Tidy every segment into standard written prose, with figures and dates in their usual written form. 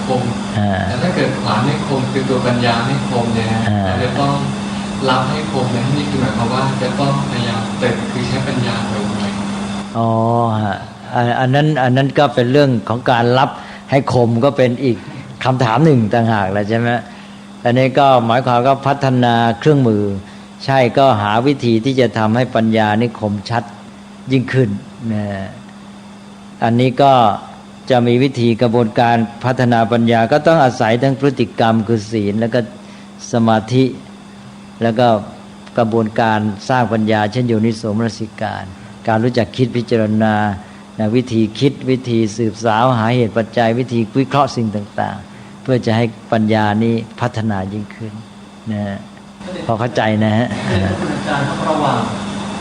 คมแต่ถ้าเกิดขวานไม่คมคือตัวปัญญาไม่คมเนี่ยเราจะต้องรับให้คมเนี่ยนี่คือหมายความว่าจะต้องพยายามตึกคือใช้ปัญญาไปไหมอ๋ออันนั้นก็เป็นเรื่องของการรับให้คมก็เป็นอีกคำถามหนึ่งต่างหากแหละใช่ไหมอันนี้ก็หมายความก็พัฒนาเครื่องมือใช่ก็หาวิธีที่จะทำให้ปัญญานี่คมชัดยิ่งขึ้นนะอันนี้ก็จะมีวิธีกระบวนการพัฒนาปัญญาก็ต้องอาศัยทั้งพฤติกรรมคือศีลแล้วก็สมาธิแล้วก็กระบวนการสร้างปัญญาเช่นโยนิโสมนสิการการรู้จักคิดพิจารณาวิธีคิดวิธีสืบสาวหาเหตุปัจจัยวิธีวิเคราะห์สิ่งต่างๆเพื่อจะให้ปัญญานี้พัฒนายิ่งขึ้นนะพอเข้าใจนะฮะคุณอาจารย์ครับระหว่าง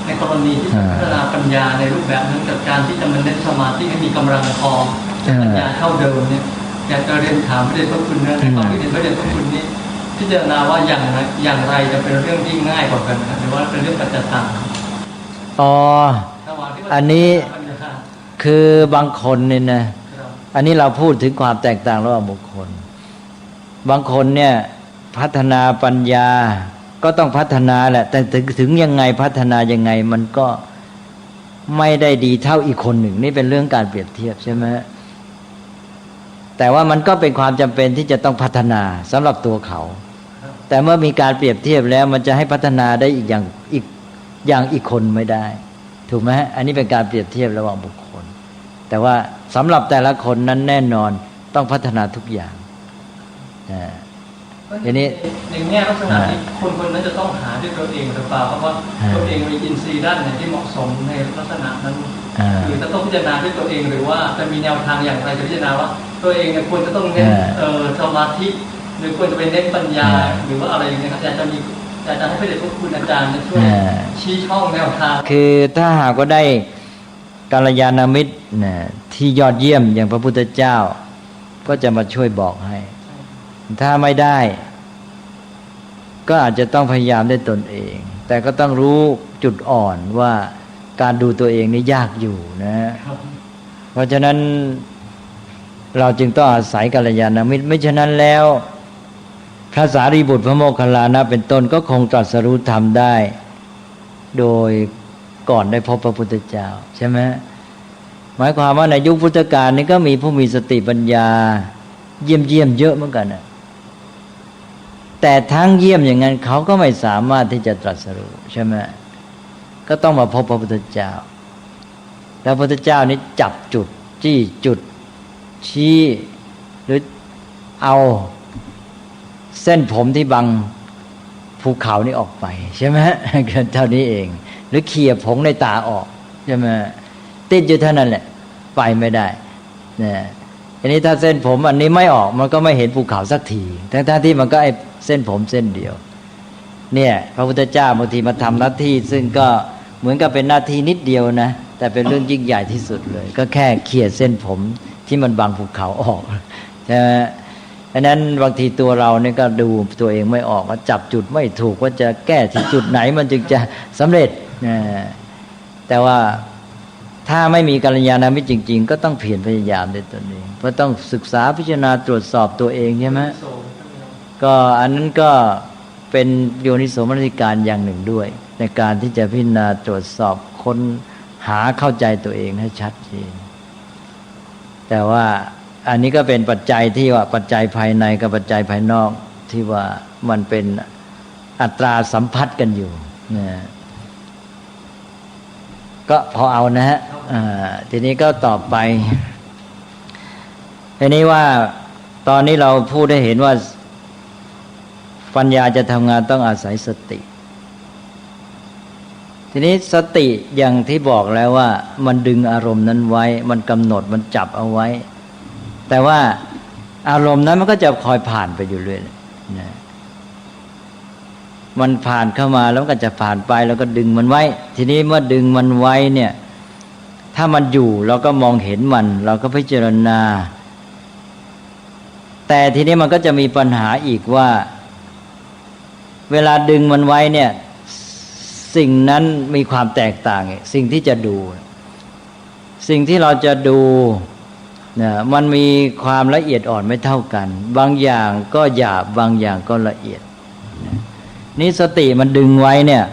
ในกรณีที่พัฒนาปัญญาในรูปแบบนั้นกับการที่จะมันเน้นสมาธิให้มีกำลังพอปัญญาเท่าเดิมเนี่ยอยากจะเรียนถามพระเดชพระคุณนะในความคิดเห็นพระเดชพระคุณนี้พิจารณาว่าอย่างไรจะเป็นเรื่องที่ง่ายกว่ากันหรือว่าเป็นเรื่องปัจจตังอ๋ออันนี้คือบางคนเนี่ยนะอันนี้เราพูดถึงความแตกต่างระหว่างบุคคลบางคนเนี่ยพัฒนาปัญญาก็ต้องพัฒนาแหละแต่ถึงยังไงพัฒนายังไงมันก็ไม่ได้ดีเท่าอีกคนหนึ่งนี่เป็นเรื่องการเปรียบเทียบใช่ไหมแต่ว่ามันก็เป็นความจำเป็นที่จะต้องพัฒนาสำหรับตัวเขาแต่เมื่อมีการเปรียบเทียบแล้วมันจะให้พัฒนาได้อีกอย่างอีกคนไม่ได้ถูกไหมอันนี้เป็นการเปรียบเทียบระหว่างบุคคลแต่ว่าสำหรับแต่ละคนนั้นแน่นอนต้องพัฒนาทุกอย่างทีนี้ในแง่ลักษณะนี้คนนั้นจะต้องหาด้วยตัวเองหรือเปล่าเพราะว่าตัวเองมีอินทรีย์ด้านไหนที่เหมาะสมในลักษณะนั้นหรือจะต้องพิจารณาด้วยตัวเองหรือว่าจะมีแนวทางอย่างไรจะพิจารณาว่าตัวเองเนี่ยควรจะต้องเน้นสมาธิหรือควรจะไปเน้นปัญญาหรือว่าอะไรอย่างเงี้ยอาจารย์จะมีอาจารย์ให้พระเดชพระคุณอาจารย์ช่วยชี้ช่องแนวทางคือถ้าหากว่าได้กัลยาณมิตรที่ยอดเยี่ยมอย่างพระพุทธเจ้าก็จะมาช่วยบอกให้ถ้าไม่ได้ก็อาจจะต้องพยายามด้วยตนเองแต่ก็ต้องรู้จุดอ่อนว่าการดูตัวเองนี่ยากอยู่นะเพราะฉะนั้นเราจึงต้องอาศัยกัลยาณมิตรไม่ฉะนั้นแล้วพระสารีบุตรพระโมคคัลลานะเป็นต้นก็คงตรัสรู้ธรรมได้โดยก่อนได้พบพระพุทธเจ้าใช่ไหมหมายความว่าในยุคพุทธกาลนี้ก็มีผู้มีสติปัญญาเยี่ยมเยอะเหมือนกันนะแต่ทั้งเยี่ยมอย่างนั้นเขาก็ไม่สามารถที่จะตรัสรู้ใช่ไหมก็ต้องมาพบพระพุทธเจ้าแล้วพระพุทธเจ้านี้จับจุดจี้จุดชี้หรือเอาเส้นผมที่บังภูเขานี่ออกไปใช่ไหมเท่านี้เองหรือเขี่ยผงในตาออกใช่ไหมติดอยู่เท่านั้นแหละไปไม่ได้เนี่ยอันนี้ถ้าเส้นผมอันนี้ไม่ออกมันก็ไม่เห็นภูเขาสักทีทั้งที่มันก็ไอ้เส้นผมเส้นเดียวเนี่ยพระพุทธเจ้าบางทีมาทำหน้าที่ซึ่งก็เหมือนกับเป็นหน้าที่นิดเดียวนะแต่เป็นเรื่องยิ่งใหญ่ที่สุดเลยก็แค่เขี่ยเส้นผมที่มันบังภูเขาออกใช่ไหมอันนั้นบางทีตัวเราเนี่ยก็ดูตัวเองไม่ออกว่าจับจุดไม่ถูกว่าจะแก้ที่จุดไหนมันจึงจะสำเร็จแต่ว่าถ้าไม่มีกัลยาณมิตรจริงๆก็ต้องเพียรพยายามด้วยตนเองเพราะต้องศึกษาพิจารณาตรวจสอบตัวเองใช่ไหมก็อันนั้นก็เป็นโยนิโสมนสิการอย่างหนึ่งด้วยในการที่จะพิจารณาตรวจสอบค้นหาเข้าใจตัวเองให้ชัดเจนแต่ว่าอันนี้ก็เป็นปัจจัยที่ว่าปัจจัยภายในกับปัจจัยภายนอกที่ว่ามันเป็นอัตราสัมพัทธ์กันอยู่นะก็พอเอานะฮะทีนี้ก็ต่อไปทีนี้ว่าตอนนี้เราพูดได้เห็นว่าปัญญาจะทำงานต้องอาศัยสติทีนี้สติอย่างที่บอกแล้วว่ามันดึงอารมณ์นั้นไว้มันกำหนดมันจับเอาไว้แต่ว่าอารมณ์นั้นมันก็จะคอยผ่านไปอยู่เรื่อยนะมันผ่านเข้ามาแล้วก็จะผ่านไปแล้วก็ดึงมันไว้ทีนี้เมื่อดึงมันไว้เนี่ยถ้ามันอยู่เราก็มองเห็นมันเราก็พิจารณาแต่ทีนี้มันก็จะมีปัญหาอีกว่าเวลาดึงมันไว้เนี่ยสิ่งนั้นมีความแตกต่างสิ่งที่จะดูสิ่งที่เราจะดู มันมีความละเอียดอ่อนไม่เท่ากันบางอย่างก็หยาบบางอย่างก็ละเอียดนี่สติมันดึงไว้เนี่ย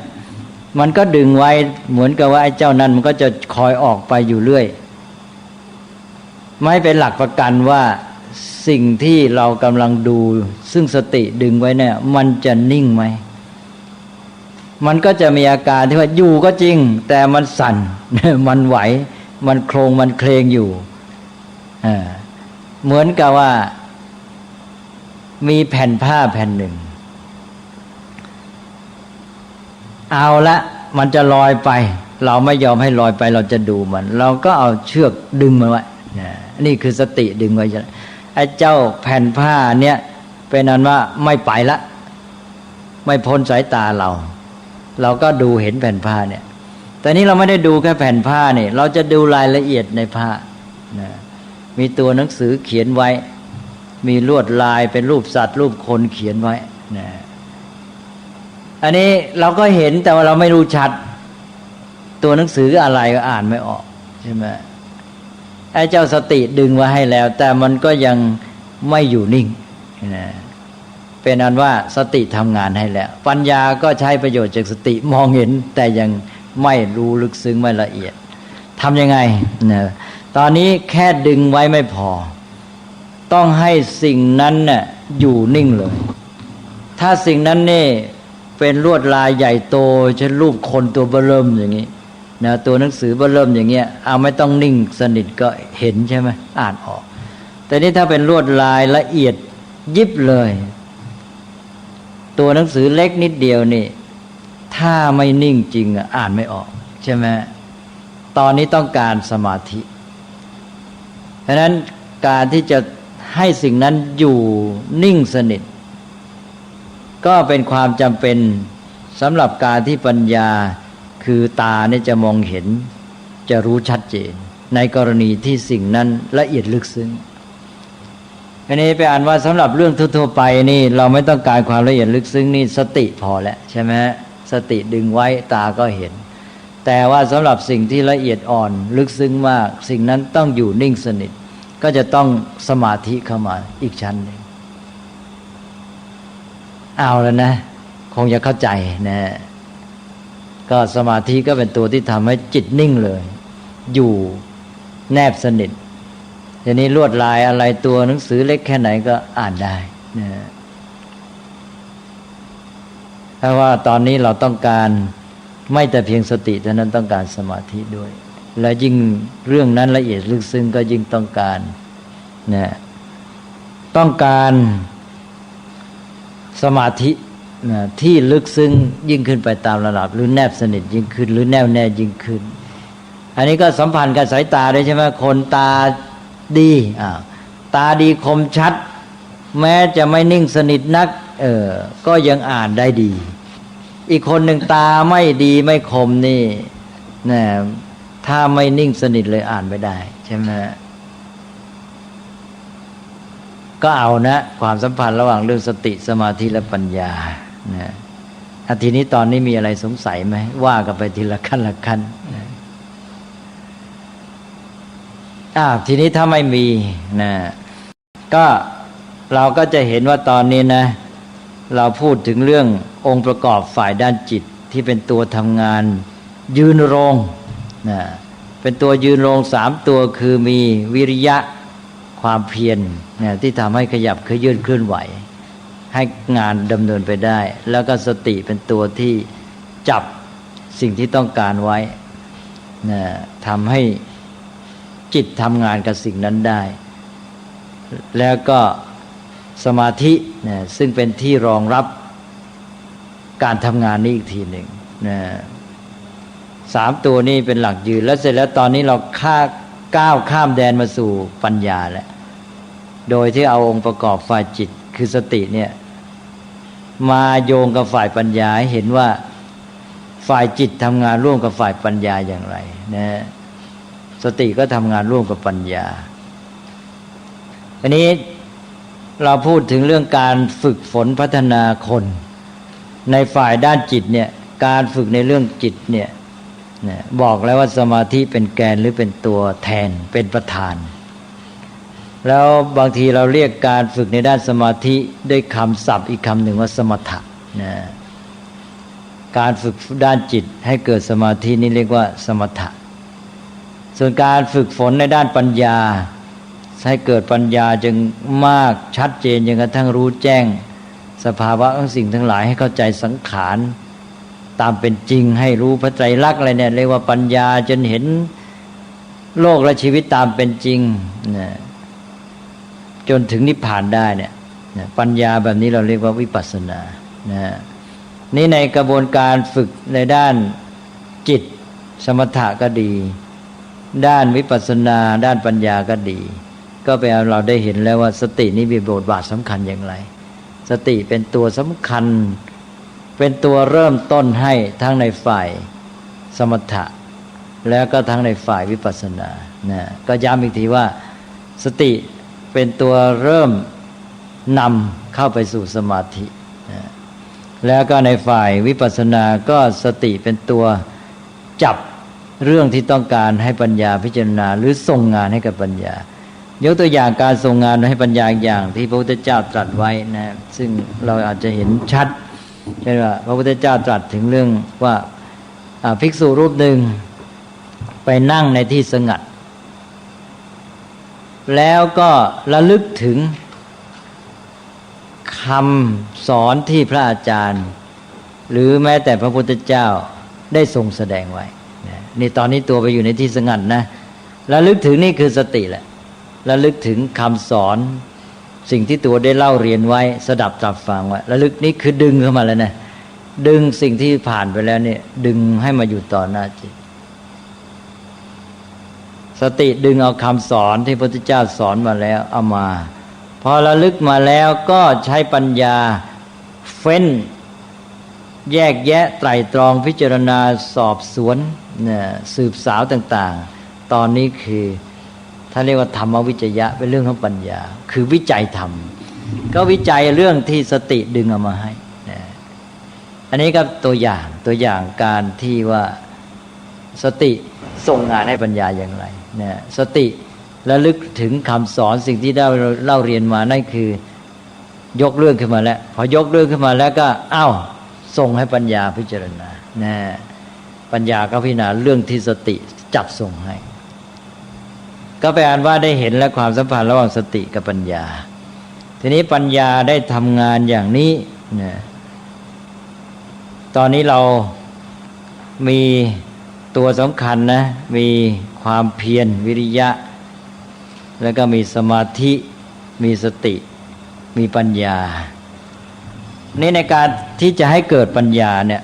มันก็ดึงไว้เหมือนกับว่าไอ้เจ้านั้นมันก็จะคอยออกไปอยู่เรื่อยไม่เป็นหลักประกันว่าสิ่งที่เรากำลังดูซึ่งสติดึงไว้เนี่ยมันจะนิ่งไหมมันก็จะมีอาการที่ว่าอยู่ก็จริงแต่มันสั่น มันไหวมันโครงมันเคลงอยู่เหมือนกับว่ามีแผ่นผ้าแผ่นหนึ่งเอาละมันจะลอยไปเราไม่ยอมให้ลอยไปเราจะดูมันเราก็เอาเชือกดึงมันไว้นี่คือสติดึงไว้ไอ้เจ้าแผ่นผ้าเนี่ยเป็นอันว่าไม่ไปละไม่พ้นสายตาเราก็ดูเห็นแผ่นผ้าเนี่ยแต่นี้เราไม่ได้ดูแค่แผ่นผ้าเนี่ยเราจะดูรายละเอียดในผ้ามีตัวหนังสือเขียนไว้มีลวดลายเป็นรูปสัตว์รูปคนเขียนไว้อันนี้เราก็เห็นแต่ว่าเราไม่รู้ชัดตัวหนังสืออะไรก็อ่านไม่ออกใช่ไหมไอ้เจ้าสติดึงไว้ให้แล้วแต่มันก็ยังไม่อยู่นิ่งเป็นอันว่าสติทำงานให้แล้วปัญญาก็ใช้ประโยชน์จากสติมองเห็นแต่ยังไม่รู้ลึกซึ้งไม่ละเอียดทำยังไงตอนนี้แค่ดึงไว้ไม่พอต้องให้สิ่งนั้นน่ะอยู่นิ่งเลยถ้าสิ่งนั้นนี่เป็นลวดลายใหญ่โตเช่นรูปคนตัวเบ้อเริ่มอย่างนี้ตัวหนังสือเบ้อเริ่มอย่างเงี้ยเอาไม่ต้องนิ่งสนิทก็เห็นใช่ไหมอ่านออกแต่นี่ถ้าเป็นลวดลายละเอียดยิบเลยตัวหนังสือเล็กนิดเดียวนี่ถ้าไม่นิ่งจริงอ่านไม่ออกใช่ไหมตอนนี้ต้องการสมาธิเพราะนั้นการที่จะให้สิ่งนั้นอยู่นิ่งสนิทก็เป็นความจำเป็นสำหรับการที่ปัญญาคือตาเนี่ยจะมองเห็นจะรู้ชัดเจนในกรณีที่สิ่งนั้นละเอียดลึกซึ้งอันนี้ไปอ่านว่าสำหรับเรื่องทั่วๆไปนี่เราไม่ต้องการความละเอียดลึกซึ้งนี่สติพอแล้วใช่ไหมสติดึงไว้ตาก็เห็นแต่ว่าสำหรับสิ่งที่ละเอียดอ่อนลึกซึ้งมากสิ่งนั้นต้องอยู่นิ่งสนิทก็จะต้องสมาธิเข้ามาอีกชั้นหนึ่งเอาแล้วนะคงจะเข้าใจนะก็สมาธิก็เป็นตัวที่ทำให้จิตนิ่งเลยอยู่แนบสนิททีนี้ลวดลายอะไรตัวหนังสือเล็กแค่ไหนก็อ่านได้นะเพราะว่าตอนนี้เราต้องการไม่แต่เพียงสติเท่านั้นต้องการสมาธิด้วยและยิ่งเรื่องนั้นละเอียดลึกซึ้งก็ยิ่งต้องการนะต้องการสมาธินะที่ลึกซึ้งยิ่งขึ้นไปตามระดับหรือแนบสนิทยิ่งขึ้นหรือแน่วแน่ยิ่งขึ้นอันนี้ก็สัมพันธ์กับสายตาด้วยใช่ไหมคนตาดีตาดีคมชัดแม้จะไม่นิ่งสนิทนักก็ยังอ่านได้ดีอีกคนหนึ่งตาไม่ดีไม่คมนี่นะถ้าไม่นิ่งสนิทเลยอ่านไม่ได้ใช่ไหมก็เอานะความสัมพันธ์ระหว่างเรื่องสติสมาธิและปัญญานะทีนี้ตอนนี้มีอะไรสงสัยไหมว่ากันไปทีละขั้นละขั้นทีนี้ถ้าไม่มีนะก็เราก็จะเห็นว่าตอนนี้นะเราพูดถึงเรื่ององค์ประกอบฝ่ายด้านจิตที่เป็นตัวทำงานยืนโรงนะเป็นตัวยืนโรง3ตัวคือมีวิริยะความเพียรนะที่ทำให้ขยับเคลื่อนเคลื่อนไหวให้งานดำเนินไปได้แล้วก็สติเป็นตัวที่จับสิ่งที่ต้องการไว้นะทำให้จิตทำงานกับสิ่งนั้นได้แล้วก็สมาธินะซึ่งเป็นที่รองรับการทำงานนี้อีกทีหนึ่งนะ3ตัวนี้เป็นหลักยืนแล้วเสร็จแล้วตอนนี้เราก้าวข้ามแดนมาสู่ปัญญาแล้วโดยที่เอาองค์ประกอบฝ่ายจิตคือสติเนี่ยมาโยงกับฝ่ายปัญญาให้เห็นว่าฝ่ายจิตทำงานร่วมกับฝ่ายปัญญาอย่างไรนะสติก็ทำงานร่วมกับปัญญาอันนี้เราพูดถึงเรื่องการฝึกฝนพัฒนาคนในฝ่ายด้านจิตเนี่ยการฝึกในเรื่องจิตเนี่ยบอกแล้วว่าสมาธิเป็นแกนหรือเป็นตัวแทนเป็นประธาน แล้วบางทีเราเรียกการฝึกในด้านสมาธิด้วยคำศัพท์อีกคำหนึ่งว่าสมถะนะการฝึกด้านจิตให้เกิดสมาธินี่เรียกว่าสมถะส่วนการฝึกฝนในด้านปัญญาให้เกิดปัญญาจึงมากชัดเจนจนกระทั่งรู้แจ้งสภาวะของสิ่งทั้งหลายให้เข้าใจสังขารตามเป็นจริงให้รู้พระไตรลักษณ์อะไรเนี่ยเรียกว่าปัญญาจนเห็นโลกและชีวิตตามเป็นจริงนะจนถึงนิพพานได้เนี่ยปัญญาแบบนี้เราเรียกว่าวิปัสสนานะนี่ในกระบวนการฝึกในด้านจิตสมถะก็ดีด้านวิปัสสนาด้านปัญญาก็ดีก็ไปเราได้เห็นแล้วว่าสตินี้มีบทบาทสำคัญอย่างไรสติเป็นตัวสำคัญเป็นตัวเริ่มต้นให้ทั้งในฝ่ายสมถะแล้วก็ทั้งในฝ่ายวิปัสสนานะก็ย้ำอีกทีว่าสติเป็นตัวเริ่มนำเข้าไปสู่สมาธินะแล้วก็ในฝ่ายวิปัสสนาก็สติเป็นตัวจับเรื่องที่ต้องการให้ปัญญาพิจารณาหรือส่งงานให้กับปัญญายกตัวอย่างการส่งงานให้ปัญญาอย่างที่พระพุทธเจ้าตรัสไว้นะซึ่งเราอาจจะเห็นชัดเช่นว่าพระพุทธเจ้าตรัสถึงเรื่องว่าภิกษุรูปหนึ่งไปนั่งในที่สงัดแล้วก็ระลึกถึงคำสอนที่พระอาจารย์หรือแม้แต่พระพุทธเจ้าได้ทรงแสดงไว้นี่ตอนนี้ตัวไปอยู่ในที่สงัดนะระลึกถึงนี่คือสติแหละระลึกถึงคำสอนสิ่งที่ตัวได้เล่าเรียนไว้สดับตรับฟังไว้ระลึกนี่คือดึงเข้ามาแล้วนะดึงสิ่งที่ผ่านไปแล้วเนี่ยดึงให้มาอยู่ต่อหน้าจิตสติดึงเอาคำสอนที่พระพุทธเจ้าสอนมาแล้วเอามาพอระลึกมาแล้วก็ใช้ปัญญาเฟ้นแยกแยะไตร่ตรองพิจารณาสอบสวนสืบสาวต่างๆตอนนี้คือถ้าเรียกว่าธรรมวิจยะเป็นเรื่องของปัญญาคือวิจัยธรรมก็วิจัยเรื่องที่สติดึงเอามาให้อันนี้ก็ตัวอย่างการที่ว่าสติส่งงานให้ปัญญาอย่างไรสติระลึกถึงคำสอนสิ่งที่ได้เล่าเรียนมานั่นคือยกเรื่องขึ้นมาแล้วพอยกเรื่องขึ้นมาแล้วก็ส่งให้ปัญญาพิจารณาปัญญาก็พิจารณาเรื่องที่สติจับส่งให้ก็แปลว่าได้เห็นและความสัมพันธ์ระหว่างสติกับปัญญาทีนี้ปัญญาได้ทำงานอย่างนี้ตอนนี้เรามีตัวสำคัญนะมีความเพียรวิริยะแล้วก็มีสมาธิมีสติมีปัญญานี่ในการที่จะให้เกิดปัญญาเนี่ย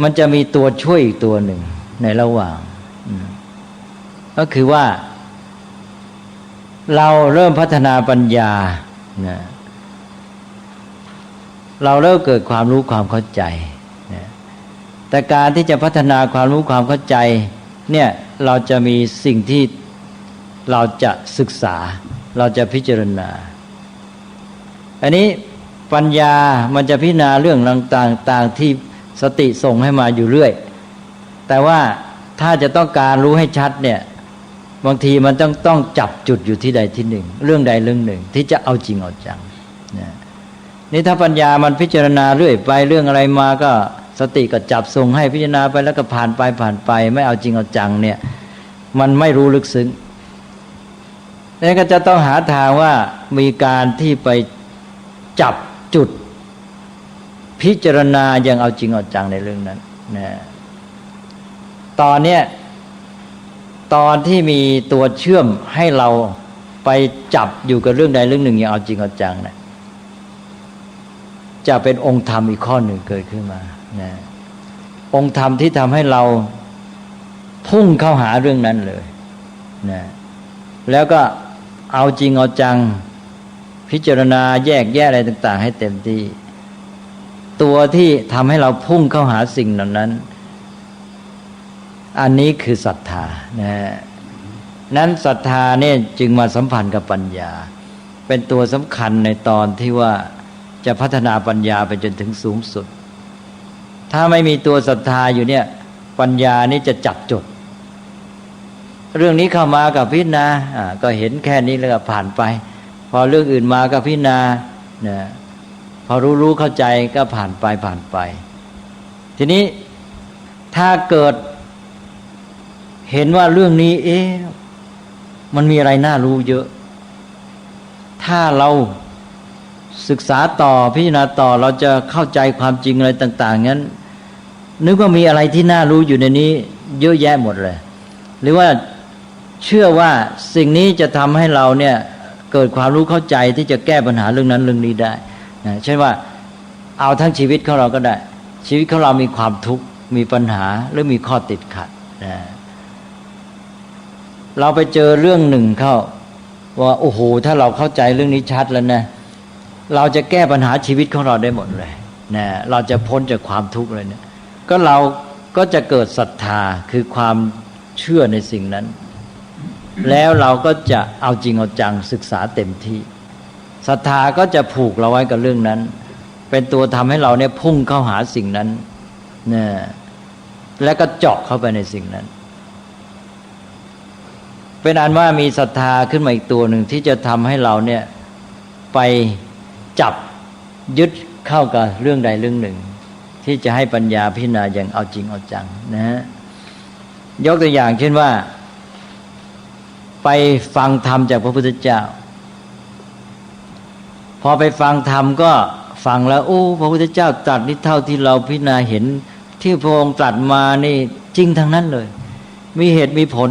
มันจะมีตัวช่วยอีกตัวหนึ่งในระหว่างก็คือว่าเราเริ่มพัฒนาปัญญาเราเริ่มเกิดความรู้ความเข้าใจแต่การที่จะพัฒนาความรู้ความเข้าใจเนี่ยเราจะมีสิ่งที่เราจะศึกษาเราจะพิจารณาอันนี้ปัญญามันจะพิจารณาเรื่องต่างๆที่สติส่งให้มาอยู่เรื่อยแต่ว่าถ้าจะต้องการรู้ให้ชัดเนี่ยบางทีมันต้องจับจุดอยู่ที่ใดที่หนึ่งเรื่องใดเรื่องหนึ่งที่จะเอาจริงเอาจังนี่ถ้าปัญญามันพิจารณาเรื่อยไปเรื่องอะไรมาก็สติก็จับส่งให้พิจารณาไปแล้วก็ผ่านไปไม่เอาจริงเอาจังเนี่ยมันไม่รู้ลึกซึ้งนี่ก็จะต้องหาทางว่ามีการที่ไปจับจุดพิจารณาอย่างเอาจริงเอาจังในเรื่องนั้นตอนที่มีตัวเชื่อมให้เราไปจับอยู่กับเรื่องใดเรื่องหนึ่งอย่างเอาจริงเอาจังนะจะเป็นองค์ธรรมอีกข้อหนึ่งเกิดขึ้นมาองค์ธรรมที่ทำให้เราพุ่งเข้าหาเรื่องนั้นเลยแล้วก็เอาจริงเอาจังพิจารณาแยกแยะอะไรต่างๆให้เต็มที่ตัวที่ทำให้เราพุ่งเข้าหาสิ่งนั้นอันนี้คือศรัทธานั้นศรัทธาเนี่ยจึงมาสัมพันธ์กับปัญญาเป็นตัวสำคัญในตอนที่ว่าจะพัฒนาปัญญาไปจนถึงสูงสุดถ้าไม่มีตัวศรัทธาอยู่เนี่ยปัญญานี่จะจับจุด เรื่องนี้เข้ามากับพิจารณาก็เห็นแค่นี้แล้วก็ผ่านไป พอเรื่องอื่นมาก็พิจารณาเนี่ยพอรู้เข้าใจก็ผ่านไป ทีนี้ถ้าเกิดเห็นว่าเรื่องนี้มันมีอะไรน่ารู้เยอะถ้าเราศึกษาต่อพิจารณาต่อเราจะเข้าใจความจริงอะไรต่างๆงั้นนึกว่ามีอะไรที่น่ารู้อยู่ในนี้เยอะแยะหมดเลยหรือว่าเชื่อว่าสิ่งนี้จะทำให้เราเนี่ยเกิดความรู้เข้าใจที่จะแก้ปัญหาเรื่องนั้นเรื่องนี้ได้นะเช่นว่าเอาทั้งชีวิตของเราก็ได้ชีวิตของเรามีความทุกข์มีปัญหาหรือมีข้อติดขัดนะเราไปเจอเรื่องหนึ่งเข้าว่าโอ้โหถ้าเราเข้าใจเรื่องนี้ชัดแล้วนะเราจะแก้ปัญหาชีวิตของเราได้หมดเลยนะเราจะพ้นจากความทุกข์เลยเนี่ยก็เราก็จะเกิดศรัทธาคือความเชื่อในสิ่งนั้นแล้วเราก็จะเอาจริงเอาจังศึกษาเต็มที่ศรัทธาก็จะผูกเราไว้กับเรื่องนั้นเป็นตัวทำให้เราเนี่ยพุ่งเข้าหาสิ่งนั้นเนี่ยแล้วก็เจาะเข้าไปในสิ่งนั้นเป็นอันว่ามีศรัทธาขึ้นมาอีกตัวหนึ่งที่จะทำให้เราเนี่ยไปจับยึดเข้ากับเรื่องใดเรื่องหนึ่งที่จะให้ปัญญาพิจารณาอย่างเอาจริงเอาจังนะฮะยกตัวอย่างเช่นว่าไปฟังธรรมจากพระพุทธเจ้าพอไปฟังธรรมก็ฟังแล้วโอ้พระพุทธเจ้าตรัสนี่เท่าที่เราพิจารณาเห็นที่พระองค์ตรัสมานี่จริงทั้งนั้นเลยมีเหตุมีผล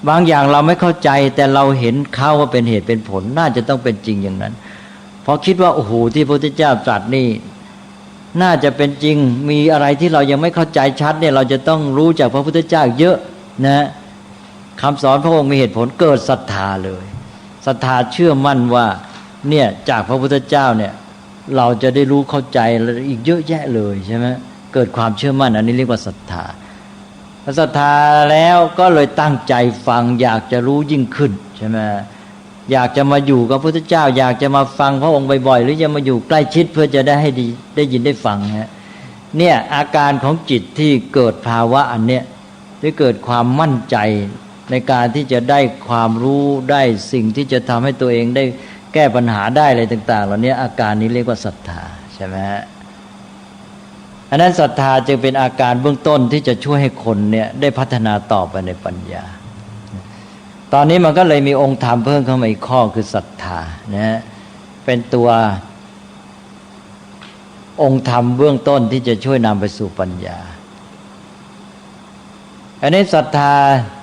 บางอย่างเราไม่เข้าใจแต่เราเห็นเขาว่าเป็นเหตุเป็นผลน่าจะต้องเป็นจริงอย่างนั้นพอคิดว่าโอ้โหที่พระพุทธเจ้าตรัสนี่น่าจะเป็นจริงมีอะไรที่เรายังไม่เข้าใจชัดเนี่ยเราจะต้องรู้จากพระพุทธเจ้าเยอะนะคำสอนพระองค์มีเหตุผลเกิดศรัทธาเลยศรัทธาเชื่อมั่นว่าเนี่ยจากพระพุทธเจ้าเนี่ยเราจะได้รู้เข้าใจอีกเยอะแยะเลยใช่ไหมเกิดความเชื่อมั่นอันนี้เรียกว่าศรัทธาศรัทธาแล้วก็เลยตั้งใจฟังอยากจะรู้ยิ่งขึ้นใช่ไหมอยากจะมาอยู่กับพระพุทธเจ้าอยากจะมาฟังพระองค์บ่อยๆหรือจะมาอยู่ใกล้ชิดเพื่อจะได้ให้ดีได้ยินได้ฟังเนี่ยอาการของจิตที่เกิดภาวะอันเนี้ยที่เกิดความมั่นใจในการที่จะได้ความรู้ได้สิ่งที่จะทำให้ตัวเองได้แก้ปัญหาได้อะไรต่างๆเหล่านี้อาการนี้เรียกว่าศรัทธาใช่ไหมฮะอันนั้นศรัทธาจึงเป็นอาการเบื้องต้นที่จะช่วยให้คนเนี่ยได้พัฒนาต่อไปในปัญญาตอนนี้มันก็เลยมีองค์ธรรมเพิ่มเข้ามาอีกข้อคือศรัทธานะเป็นตัวองค์ธรรมเบื้องต้นที่จะช่วยนำไปสู่ปัญญาอันนี้ศรัทธา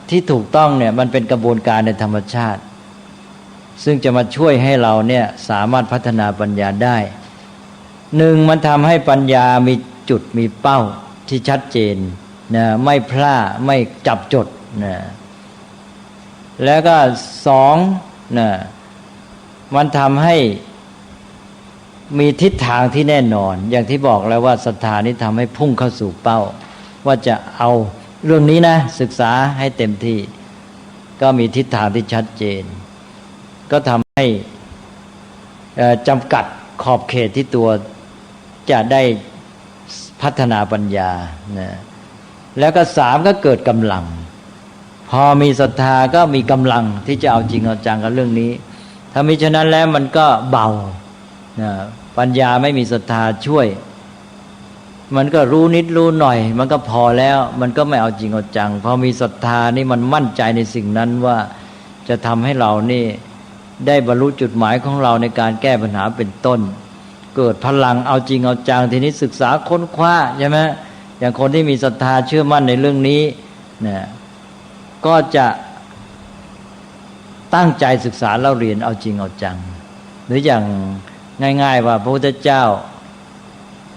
ที่ถูกต้องเนี่ยมันเป็นกระบวนการในธรรมชาติซึ่งจะมาช่วยให้เราเนี่ยสามารถพัฒนาปัญญาได้หนึ่งมันทำให้ปัญญามีจุดมีเป้าที่ชัดเจนนะไม่พลาดไม่จับจดนะแล้วก็สองนะมันทำให้มีทิศทางที่แน่นอนอย่างที่บอกแล้วว่าศรัทธานี้ทำให้พุ่งเข้าสู่เป้าว่าจะเอาเรื่องนี้นะศึกษาให้เต็มที่ก็มีทิศทางที่ชัดเจนก็ทำให้จำกัดขอบเขตที่ตัวจะได้พัฒนาปัญญานะแล้วก็สามก็เกิดกำลังพอมีศรัทธาก็มีกำลังที่จะเอาจริงเอาจังกับเรื่องนี้ถ้ามิฉะนั้นแล้วมันก็เบานะปัญญาไม่มีศรัทธาช่วยมันก็รู้นิดรู้หน่อยมันก็พอแล้วมันก็ไม่เอาจริงเอาจังพอมีศรัทธานี่มันมั่นใจในสิ่งนั้นว่าจะทำให้เรานี่ได้บรรลุจุดหมายของเราในการแก้ปัญหาเป็นต้นเกิดพลังเอาจริงเอาจังทีนี้ศึกษาค้นคว้าใช่ไหมอย่างคนที่มีศรัทธาเชื่อมั่นในเรื่องนี้เนี่ยก็จะตั้งใจศึกษาเล่าเรียนเอาจริงเอาจังหรืออย่างง่ายๆว่าพระพุทธเจ้า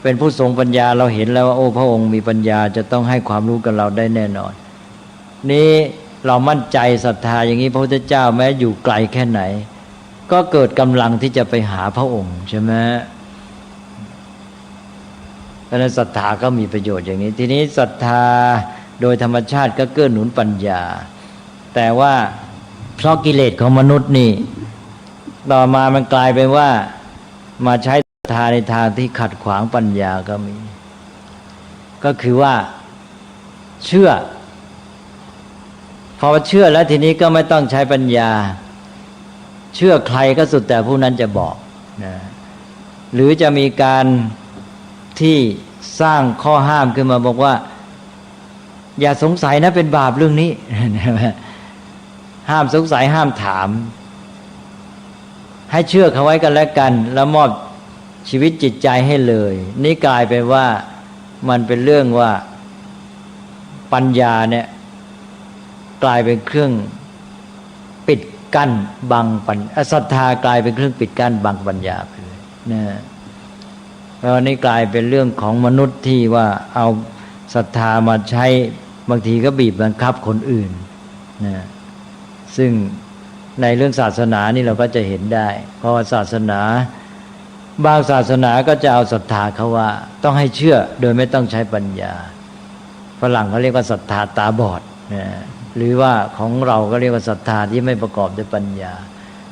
เป็นผู้ทรงปัญญาเราเห็นแล้วว่าโอ้พระองค์มีปัญญาจะต้องให้ความรู้กับเราได้แน่นอนนี่เรามั่นใจศรัทธาอย่างนี้พระพุทธเจ้าแม้อยู่ไกลแค่ไหนก็เกิดกำลังที่จะไปหาพระองค์ใช่ไหมเพราะฉะนั้นศรัทธาก็มีประโยชน์อย่างนี้ทีนี้ศรัทธาโดยธรรมชาติก็เกื้อหนุนปัญญาแต่ว่าเพราะกิเลสของมนุษย์นี่ต่อมามันกลายเป็นว่ามาใช้ศรัทธาในทางที่ขัดขวางปัญญาก็มีก็คือว่าเชื่อ พอเชื่อแล้วทีนี้ก็ไม่ต้องใช้ปัญญาเชื่อใครก็สุดแต่ผู้นั้นจะบอกนะหรือจะมีการที่สร้างข้อห้ามขึ้นมาบอกว่าอย่าสงสัยนะเป็นบาปเรื่องนี้ ห้ามสงสัยห้ามถามให้เชื่อเขาไว้กันแล้วกันแล้วมอบชีวิตจิตใจให้เลยนี่กลายเป็นว่ามันเป็นเรื่องว่าปัญญาเนี่ยกลายเป็นเครื่องปิดกั้นบังปัญศรัทธากลายเป็นเครื่องปิดกั้นบังปัญญาไปเลยนะเพราะนี่กลายเป็นเรื่องของมนุษย์ที่ว่าเอาศรัทธามาใช้บางทีก็บีบบังคับคนอื่นนะซึ่งในเรื่องศาสนานี่เราก็จะเห็นได้เพราะศาสนาบางศาสนาก็จะเอาศรัทธาเขาว่าต้องให้เชื่อโดยไม่ต้องใช้ปัญญาฝรั่งเขาเรียกว่าศรัทธาตาบอดนะหรือว่าของเราก็เรียกว่าศรัทธาที่ไม่ประกอบด้วยปัญญา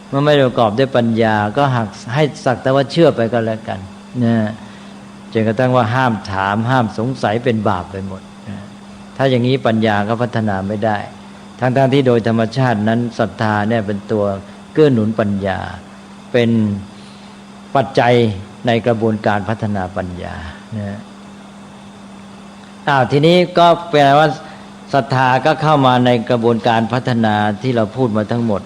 เมื่อไม่ประกอบด้วยปัญญาก็หักให้สักแต่ว่าเชื่อไปก็แล้วกันนะจนกระทั่งว่าห้ามถามห้ามสงสัยเป็นบาปไปหมดนะถ้าอย่างนี้ปัญญาก็พัฒนาไม่ได้ทั้งที่โดยธรรมชาตินั้นศรัทธาเนี่ยเป็นตัวเกื้อหนุนปัญญาเป็นปัจจัยในกระบวนการพัฒนาปัญญานะทีนี้ก็แปลว่าศรัทธาก็เข้ามาในกระบวนการพัฒนาที่เราพูดมาทั้งหมด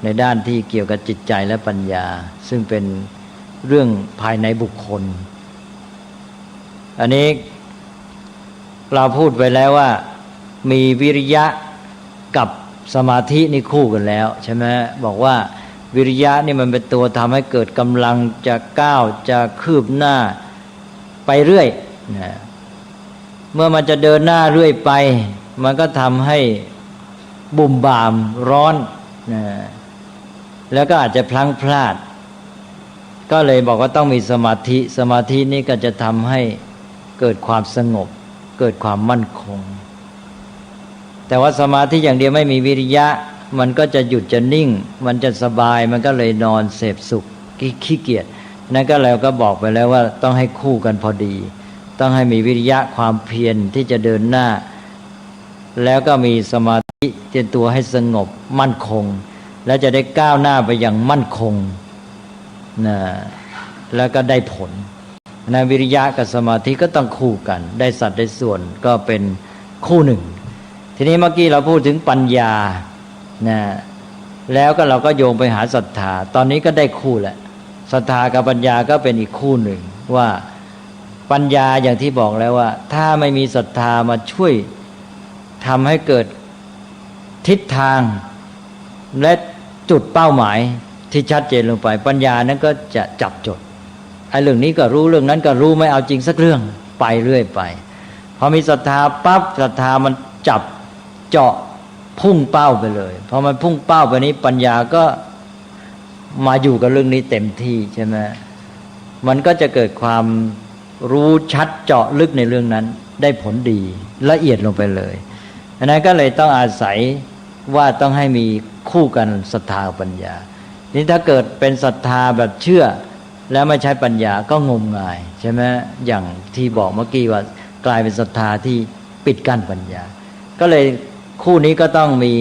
ในด้านที่เกี่ยวกับจิตใจและปัญญาซึ่งเป็นเรื่องภายในบุคคลอันนี้เราพูดไปแล้วว่ามีวิริยะกับสมาธินี่คู่กันแล้วใช่ไหมบอกว่าวิริยะนี่มันเป็นตัวทำให้เกิดกำลังจะก้าวจะคืบหน้าไปเรื่อยนะเมื่อมันจะเดินหน้าเรื่อยไปมันก็ทำให้บุ่มบ่ามร้อนนะแล้วก็อาจจะพลั้งพลาดก็เลยบอกว่าต้องมีสมาธิสมาธินี่ก็จะทำให้เกิดความสงบเกิดความมั่นคงแต่ว่าสมาธิอย่างเดียวไม่มีวิริยะมันก็จะหยุดจะนิ่งมันจะสบายมันก็เลยนอนเสพสุขขี้เกียจนั่นก็แล้วก็บอกไปแล้วว่าต้องให้คู่กันพอดีต้องให้มีวิริยะความเพียรที่จะเดินหน้าแล้วก็มีสมาธิเตรียมตัวให้สงบมั่นคงแล้วจะได้ก้าวหน้าไปอย่างมั่นคงนะแล้วก็ได้ผลนะวิริยะกับสมาธิก็ต้องคู่กันได้สัดได้ส่วนก็เป็นคู่หนึ่งทีนี้เมื่อกี้เราพูดถึงปัญญานะแล้วก็เราก็โยงไปหาศรัทธาตอนนี้ก็ได้คู่แหละศรัทธากับปัญญาก็เป็นอีกคู่หนึ่งว่าปัญญาอย่างที่บอกแล้วว่าถ้าไม่มีศรัทธามาช่วยทำให้เกิดทิศทางและจุดเป้าหมายที่ชัดเจนลงไปปัญญานั้นก็จะจับจดไอ้เรื่องนี้ก็รู้เรื่องนั้นก็รู้ไม่เอาจริงสักเรื่องไปเรื่อยไปพอมีศรัทธาปั๊บศรัทธามันจับเจาะพุ่งเป้าไปเลยพอมันพุ่งเป้าไปนี้ปัญญาก็มาอยู่กับเรื่องนี้เต็มที่ใช่ไหมมันก็จะเกิดความรู้ชัดเจาะลึกในเรื่องนั้นได้ผลดีละเอียดลงไปเลยอันนั้นก็เลยต้องอาศัยว่าต้องให้มีคู่กันศรัทธาปัญญานี่ถ้าเกิดเป็นศรัทธาแบบเชื่อแล้วไม่ใช้ปัญญาก็งมงายใช่ไหมอย่างที่บอกเมื่อกี้ว่ากลายเป็นศรัทธาที่ปิดกั้นปัญญาก็เลยคู่นี้ก็ต้องมี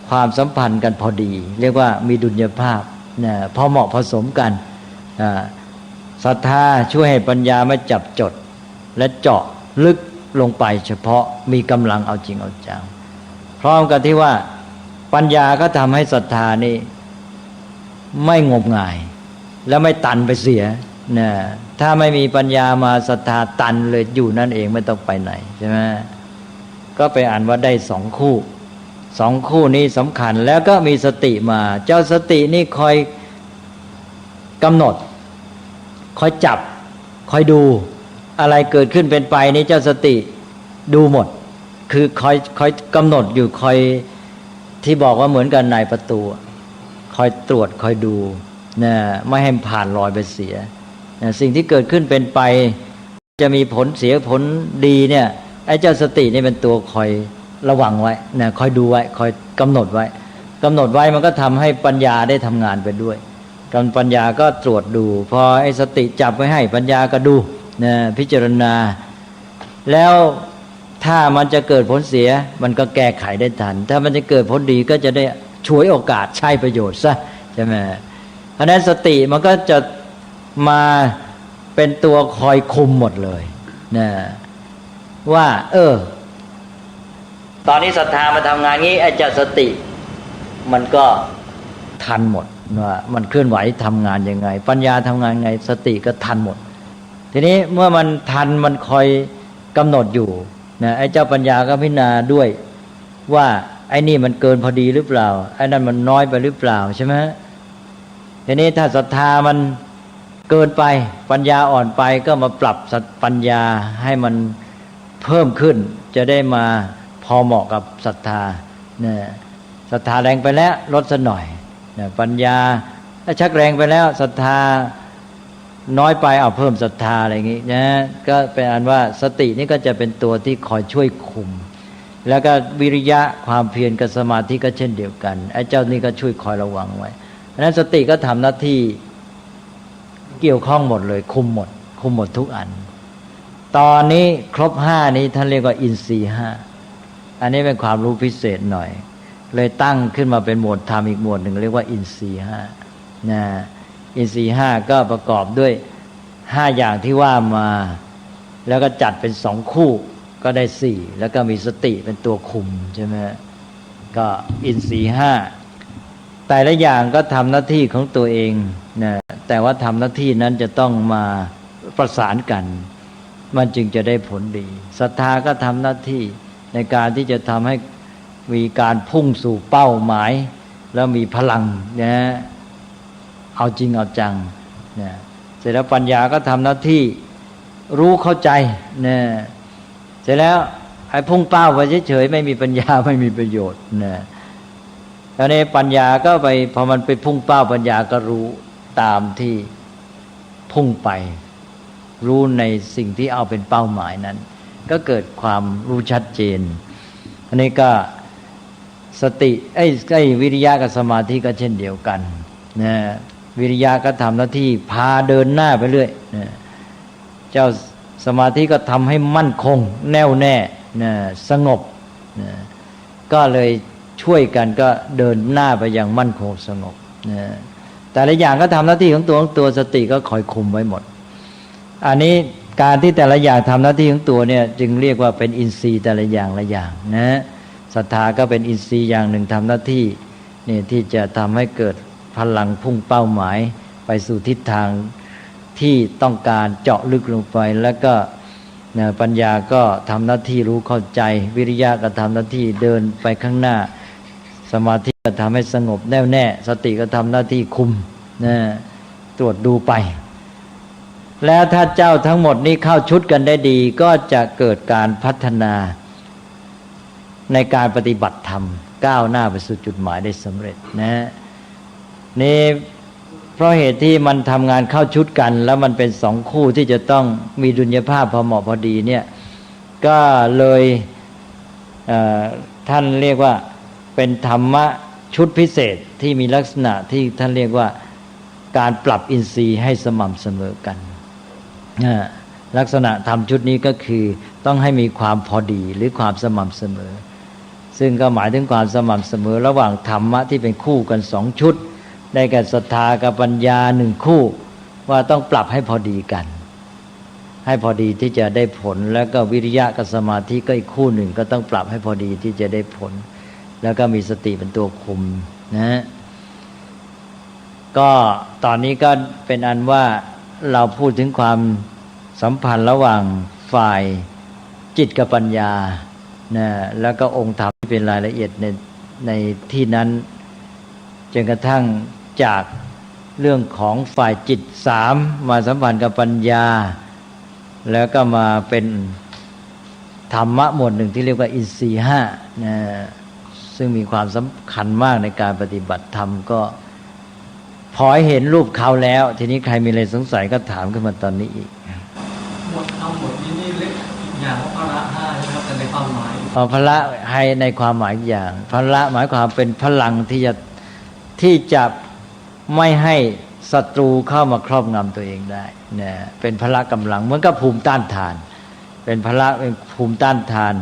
ความสัมพันธ์กันพอดีเรียกว่ามีดุลยภาพนะพอเหมาะผสมกันศรัทธาช่วยให้ปัญญาไม่จับจดและเจาะลึกลงไปเฉพาะมีกำลังเอาจริงเอาจังพร้อมกันที่ว่าปัญญาก็ทำให้ศรัทธานี่ไม่งมงายและไม่ตันไปเสียนะถ้าไม่มีปัญญามาศรัทธาตันเลยอยู่นั่นเองไม่ต้องไปไหนใช่ไหมก็ไปอ่านว่าได้สองคู่นี้สำคัญแล้วก็มีสติมาเจ้าสตินี่คอยกำหนดคอยจับคอยดูอะไรเกิดขึ้นเป็นไปนี่เจ้าสติดูหมดคือคอยกำหนดอยู่คอยที่บอกว่าเหมือนกันนายประตูคอยตรวจคอยดูนะไม่ให้ผ่านลอยไปเสียนะสิ่งที่เกิดขึ้นเป็นไปจะมีผลเสียผลดีเนี่ยไอ้เจ้าสตินี่เป็นตัวคอยระวังไว้นะคอยดูไว้คอยกำหนดไว้มันก็ทำให้ปัญญาได้ทำงานไปด้วยการปัญญาก็ตรวจดูพอไอ้สติจับไว้ให้ปัญญาก็ดูนะพิจารณาแล้ว ถ้ามันจะเกิดผลเสียมันก็แก้ไขได้ทันถ้ามันจะเกิดผลดีก็จะได้ฉวยโอกาสใช้ประโยชน์ซะใช่ไหมเพราะนั้นสติมันก็จะมาเป็นตัวคอยคุมหมดเลยนะว่าตอนนี้ศรัทธามาทำงานงี้ไอ้เจ้าสติมันก็ทันหมดว่ามันเคลื่อนไหวทำงานยังไงปัญญาทำงานไงสติก็ทันหมดทีนี้เมื่อมันทันมันคอยกำหนดอยู่นะไอ้เจ้าปัญญาก็พิจารณาด้วยว่าไอ้นี่มันเกินพอดีหรือเปล่าไอ้นั่นมันน้อยไปหรือเปล่าใช่ไหมทีนี้ถ้าศรัทธามันเกินไปปัญญาอ่อนไปก็มาปรับปัญญาให้มันเพิ่มขึ้นจะได้มาพอเหมาะกับศรัทธาเนี่ยศรัทธาแรงไปแล้วลดซะหน่อยเนี่ยปัญญาถ้าชักแรงไปแล้วศรัทธาน้อยไปเอาเพิ่มศรัทธาอะไรอย่างงี้นะก็เป็นอันว่าสตินี่ก็จะเป็นตัวที่คอยช่วยคุมแล้วก็วิริยะความเพียรกับสมาธิก็เช่นเดียวกันไอ้เจ้านี่ก็ช่วยคอยระวังไว้เพราะฉะนั้นสติก็ทำหน้าที่เกี่ยวข้องหมดเลยคุมหมดทุกอันตอนนี้ครบ5นี้ท่านเรียกว่าอินทรีย์5อันนี้เป็นความรู้พิเศษหน่อยเลยตั้งขึ้นมาเป็นหมวดธรรมอีกหมวดหนึ่งเรียกว่าอินทรีย์5นะอินทรีย์5ก็ประกอบด้วย5อย่างที่ว่ามาแล้วก็จัดเป็น2คู่ก็ได้4แล้วก็มีสติเป็นตัวคุมใช่ไหมก็อินทรีย์5แต่ละอย่างก็ทำหน้าที่ของตัวเองนะแต่ว่าทำหน้าที่นั้นจะต้องมาประสานกันมันจึงจะได้ผลดีศรัทธาก็ทำหน้าที่ในการที่จะทำให้มีการพุ่งสู่เป้าหมายแล้วมีพลังนะเอาจริงเอาจังนะเสร็จแล้วปัญญาก็ทำหน้าที่รู้เข้าใจนะเสร็จแล้วไอ้พุ่งเป้าไปเฉยๆไม่มีปัญญาไม่มีประโยชน์นะแล้วในปัญญาก็ไปพอมันไปพุ่งเป้าปัญญาก็รู้ตามที่พุ่งไปรู้ในสิ่งที่เอาเป็นเป้าหมายนั้นก็เกิดความรู้ชัดเจนอันนี้ก็สติวิริยะกับสมาธิก็เช่นเดียวกันนะวิริยะก็ทำหน้าที่พาเดินหน้าไปเรื่อยนะเจ้าสมาธิก็ทำให้มั่นคงแน่วแน่นะสงบนะก็เลยช่วยกันก็เดินหน้าไปอย่างมั่นคงสงบนะแต่ละอย่างก็ทำหน้าที่ของตัวสติก็คอยคุมไว้หมดอันนี้การที่แต่ละอย่างทำหน้าที่ของตัวเนี่ยจึงเรียกว่าเป็นอินทรีย์แต่ละอย่างละอย่างนะศรัทธาก็เป็นอินทรีย์อย่างหนึ่งทำหน้าที่นี่ที่จะทำให้เกิดพลังพุ่งเป้าหมายไปสู่ทิศทางที่ต้องการเจาะลึกลงไปแล้วก็ปัญญาก็ทำหน้าที่รู้เข้าใจวิริยะก็ทำหน้าที่เดินไปข้างหน้าสมาธิก็ทำให้สงบแน่วแน่สติก็ทำหน้าที่คุมนะตรวจดูไปแล้วถ้าเจ้าทั้งหมดนี้เข้าชุดกันได้ดีก็จะเกิดการพัฒนาในการปฏิบัติธรรมก้าวหน้าไปสู่จุดหมายได้สำเร็จนะนี่เพราะเหตุที่มันทำงานเข้าชุดกันแล้วมันเป็นสองคู่ที่จะต้องมีดุลยภาพพอเหมาะพอดีเนี่ยก็เลยท่านเรียกว่าเป็นธรรมะชุดพิเศษที่มีลักษณะที่ท่านเรียกว่าการปรับอินทรีย์ให้สม่ำเสมอกันลักษณะธรรมชุดนี้ก็คือต้องให้มีความพอดีหรือความสม่ำเสมอซึ่งก็หมายถึงความสม่ำเสมอระหว่างธรรมะที่เป็นคู่กันสองชุดได้แก่ศรัทธากับปัญญาหนึ่งคู่ว่าต้องปรับให้พอดีกันให้พอดีที่จะได้ผลแล้วก็วิริยะกับสมาธิก็อีกคู่หนึ่งก็ต้องปรับให้พอดีที่จะได้ผลแล้วก็มีสติเป็นตัวคุมนะก็ตอนนี้ก็เป็นอันว่าเราพูดถึงความสัมพันธ์ระหว่างฝ่ายจิตกับปัญญานะแล้วก็องค์ธรรมที่เป็นรายละเอียดในที่นั้นจนกระทั่งจากเรื่องของฝ่ายจิต3มาสัมพันธ์กับปัญญาแล้วก็มาเป็นธรรมะหมวดหนึ่งที่เรียกว่าอินทรีย์5นะซึ่งมีความสำคัญมากในการปฏิบัติธรรมก็พอให้เห็นรูปเขาแล้วทีนี้ใครมีอะไรสงสัยก็ถามขึ้นมาตอนนี้อีกหมวดธรรมหมวดนี้นี่เล็กอีกอย่างว่าพละ5ใช่ไหมครับแต่ในความหมายพละให้ในความหมายอย่างพละหมายความเป็นพลังที่จะไม่ให้ศัตรูเข้ามาครอบงำตัวเองได้นะเป็นพละกำลังเหมือนกับภูมิต้านทาน เป็นพละเป็นภูมิต้านทาน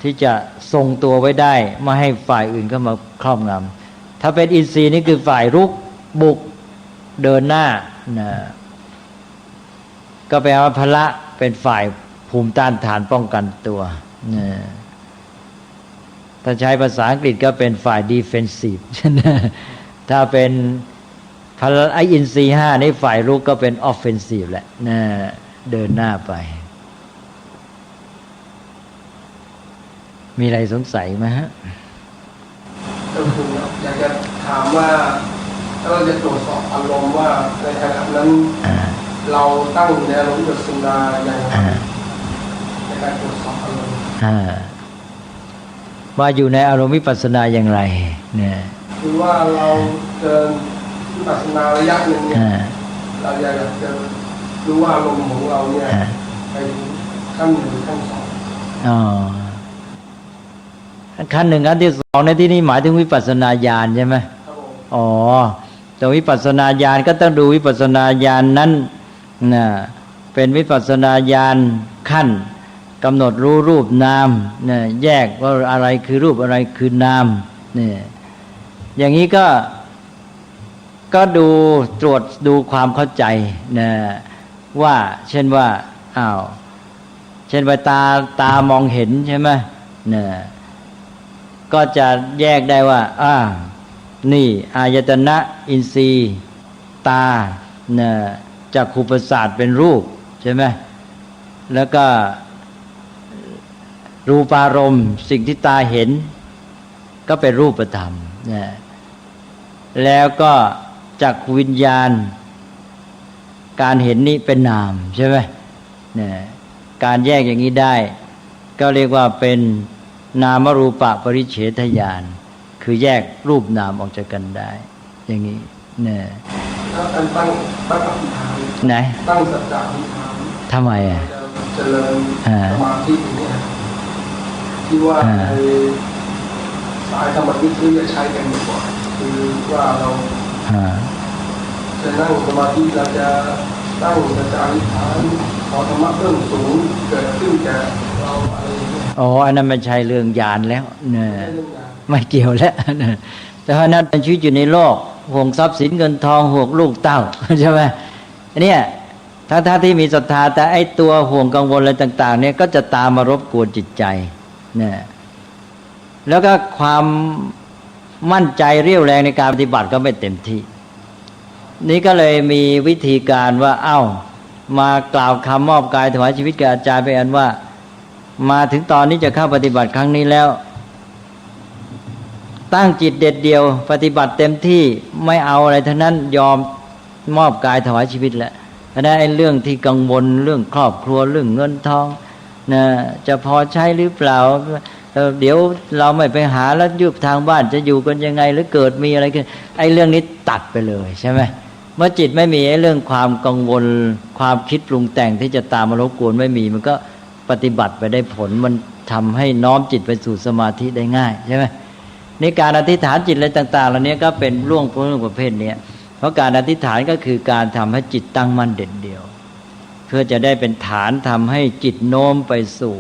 ที่จะทรงตัวไว้ได้ไม่ให้ฝ่ายอื่นเข้ามาครอบงำถ้าเป็นอินทรีย์นี่คือฝ่ายรุกบุกเดินหน้านะก็แปลว่าพละเป็นฝ่ายภูมิต้านทานป้องกันตัวนะถ้าใช้ภาษาอังกฤษก็เป็นฝ่าย defensive ถ้าเป็นพละอินทรีย์ห้านี่ฝ่ายรุกก็เป็น offensive แหละนะเดินหน้าไปมีอะไรสงสัยไหมฮะอยากจะถามว่าถ้าเราจะตรวจสอบอารมณ์ว่าในขณะนั้นเราตั้งในอารมณ์วิปัสสนาอย่างไรในการตรวจสอบอารมณ์ว่าอยู่ในอารมณ์วิปัสสนาอย่างไรเนี่ยคือว่าเราเดินวิปัสสนาระยะหนึ่งเนี่ยเราอยากจะรู้ว่าอารมณ์ของเราเนี่ยไปขั้นหนึ่งหรือขั้นสองขั้นหนึ่งขั้นที่สองในที่นี้หมายถึงวิปัสสนาญาณใช่ไหมอ๋อแต่วิปัสสนาญาณก็ต้องดูวิปัสสนาญาณนั้นนะเป็นวิปัสสนาญาณขั้นกำหนดรู้รูปนามเนี่ยแยกว่าอะไรคือรูปอะไรคือนามเนี่ยอย่างนี้ก็ดูตรวจดูความเข้าใจนะว่าเช่นว่าเช่นว่าตามองเห็นใช่ไหมเนี่ยก็จะแยกได้ว่านี่อายตนะอินทรีย์ตาเนี่ยจักขุประสาทเป็นรูปใช่ไหมแล้วก็รูปารมณ์สิ่งที่ตาเห็นก็เป็นรูปธรรมเนี่ยแล้วก็จักขวิญญาณการเห็นนี้เป็นนามใช่ไหมเนี่ยการแยกอย่างนี้ได้ก็เรียกว่าเป็นนามรูปะปริเฉทญาณคือแยกรูปนามออกจากกันได้อย่างนี้เนี่ยตั้งอธิษฐานไหนตั้งสัจจะอธิษฐานทำไมเจริญสมาธิเนี่ยที่ว่าในสายธรรมวิทย์จะใช้กันบ่อยคือว่าเราจะนั่งสมาธิเราจะตั้งสัจจะอธิษฐานขอธรรมะเพิ่มสูงเกิดขึ้นแก่เราอะไรอย่างเงี้ยอันนั้นไม่ใช่เรื่องญาณแล้วเนี่ยไม่เกี่ยวแล้วแต่ว่านั้นเป็นชีวิตอยู่ในโลกห่วงทรัพย์สินเงินทองห่วงลูกเต้าใช่ไหมเนี่ยถ้าที่มีศรัทธาแต่ไอ้ตัวห่วงกังวลอะไรต่างๆเนี่ยก็จะตามมารบกวนจิตใจเนี่ยแล้วก็ความมั่นใจเรี่ยวแรงในการปฏิบัติก็ไม่เต็มที่นี่ก็เลยมีวิธีการว่ามากล่าวคำมอบกายถวายชีวิตแก่อาจารย์ไปอันว่ามาถึงตอนนี้จะเข้าปฏิบัติครั้งนี้แล้วตั้งจิตเด็ดเดียวปฏิบัติเต็มที่ไม่เอาอะไรทั้งนั้นยอมมอบกายถวายชีวิตแล้วเพราะนั้นไอ้เรื่องที่กังวลเรื่องครอบครัวเรื่องเงินทองนะจะพอใช้หรือเปล่าเดี๋ยวเราไม่ไปหาแล้วยุบทางบ้านจะอยู่กันยังไงหรือเกิดมีอะไรขึ้นไอ้เรื่องนี้ตัดไปเลยใช่ไหมเมื่อจิตไม่มีไอ้เรื่องความกังวลความคิดปรุงแต่งที่จะตามมารบกวนไม่มีมันก็ปฏิบัติไปได้ผลมันทำให้น้อมจิตไปสู่สมาธิได้ง่ายใช่ไหมในการอธิษฐานจิตอะไรต่างๆเหล่านี้ก็เป็นเรื่องประเภทนี้เพราะการอธิษฐานก็คือการทำให้จิตตั้งมั่นเด่นเดียวเพื่อจะได้เป็นฐานทำให้จิตโน้มไปสู่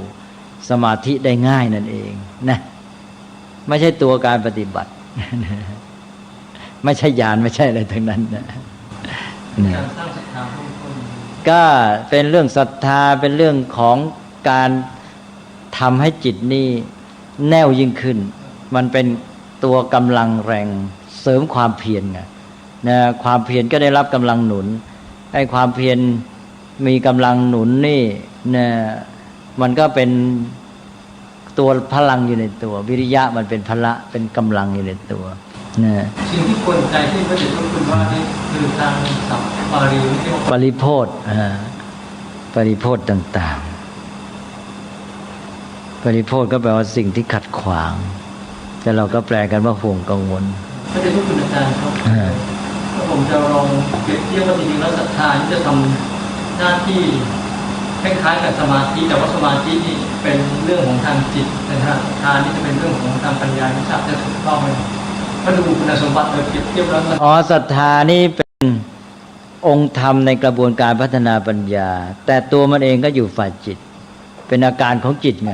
สมาธิได้ง่ายนั่นเองนะไม่ใช่ตัวการปฏิบัติไม่ใช่ญาณไม่ใช่อะไรทั้งนั้นนะการสร้างศรัทธาก็เป็นเรื่องศรัทธาเป็นเรื่องของการทำให้จิตนี่แน่วยิ่งขึ้นมันเป็นตัวกำลังแรงเสริมความเพียรไงนะความเพียรก็ได้รับกำลังหนุนให้ความเพียรมีกำลังหนุนนี่นะมันก็เป็นตัวพลังอยู่ในตัววิริยะมันเป็นพละเป็นกำลังอยู่ในตัวนะสิ่งที่ควรใจที่พระเดชพระคุณว่านี่คือทางสัพปาริปริโภทปริโภทต่างๆปริโภทก็แปลว่าสิ่งที่ขัดขวางแต่เราก็แปลกันว่าห่วงกังวลพระเดชพระคุณอาจารย์ครับผมจะลองเปรียบเทียบว่าจริงๆแล้วศรัทธาจะทำหน้าที่คล้ายๆกับสมาธิแต่ว่าสมาธินี่เป็นเรื่องของทางจิตแต่ศรัทธานี่จะเป็นเรื่องของทางปัญญาที่จะถูกต้องไหมถ้าดูคุณสมบัติโดยเปรียบเทียบแล้วศรัทธานี่เป็นองค์ธรรมในกระบวนการพัฒนาปัญญาแต่ตัวมันเองก็อยู่ฝ่ายจิต เป็นอาการของจิตไง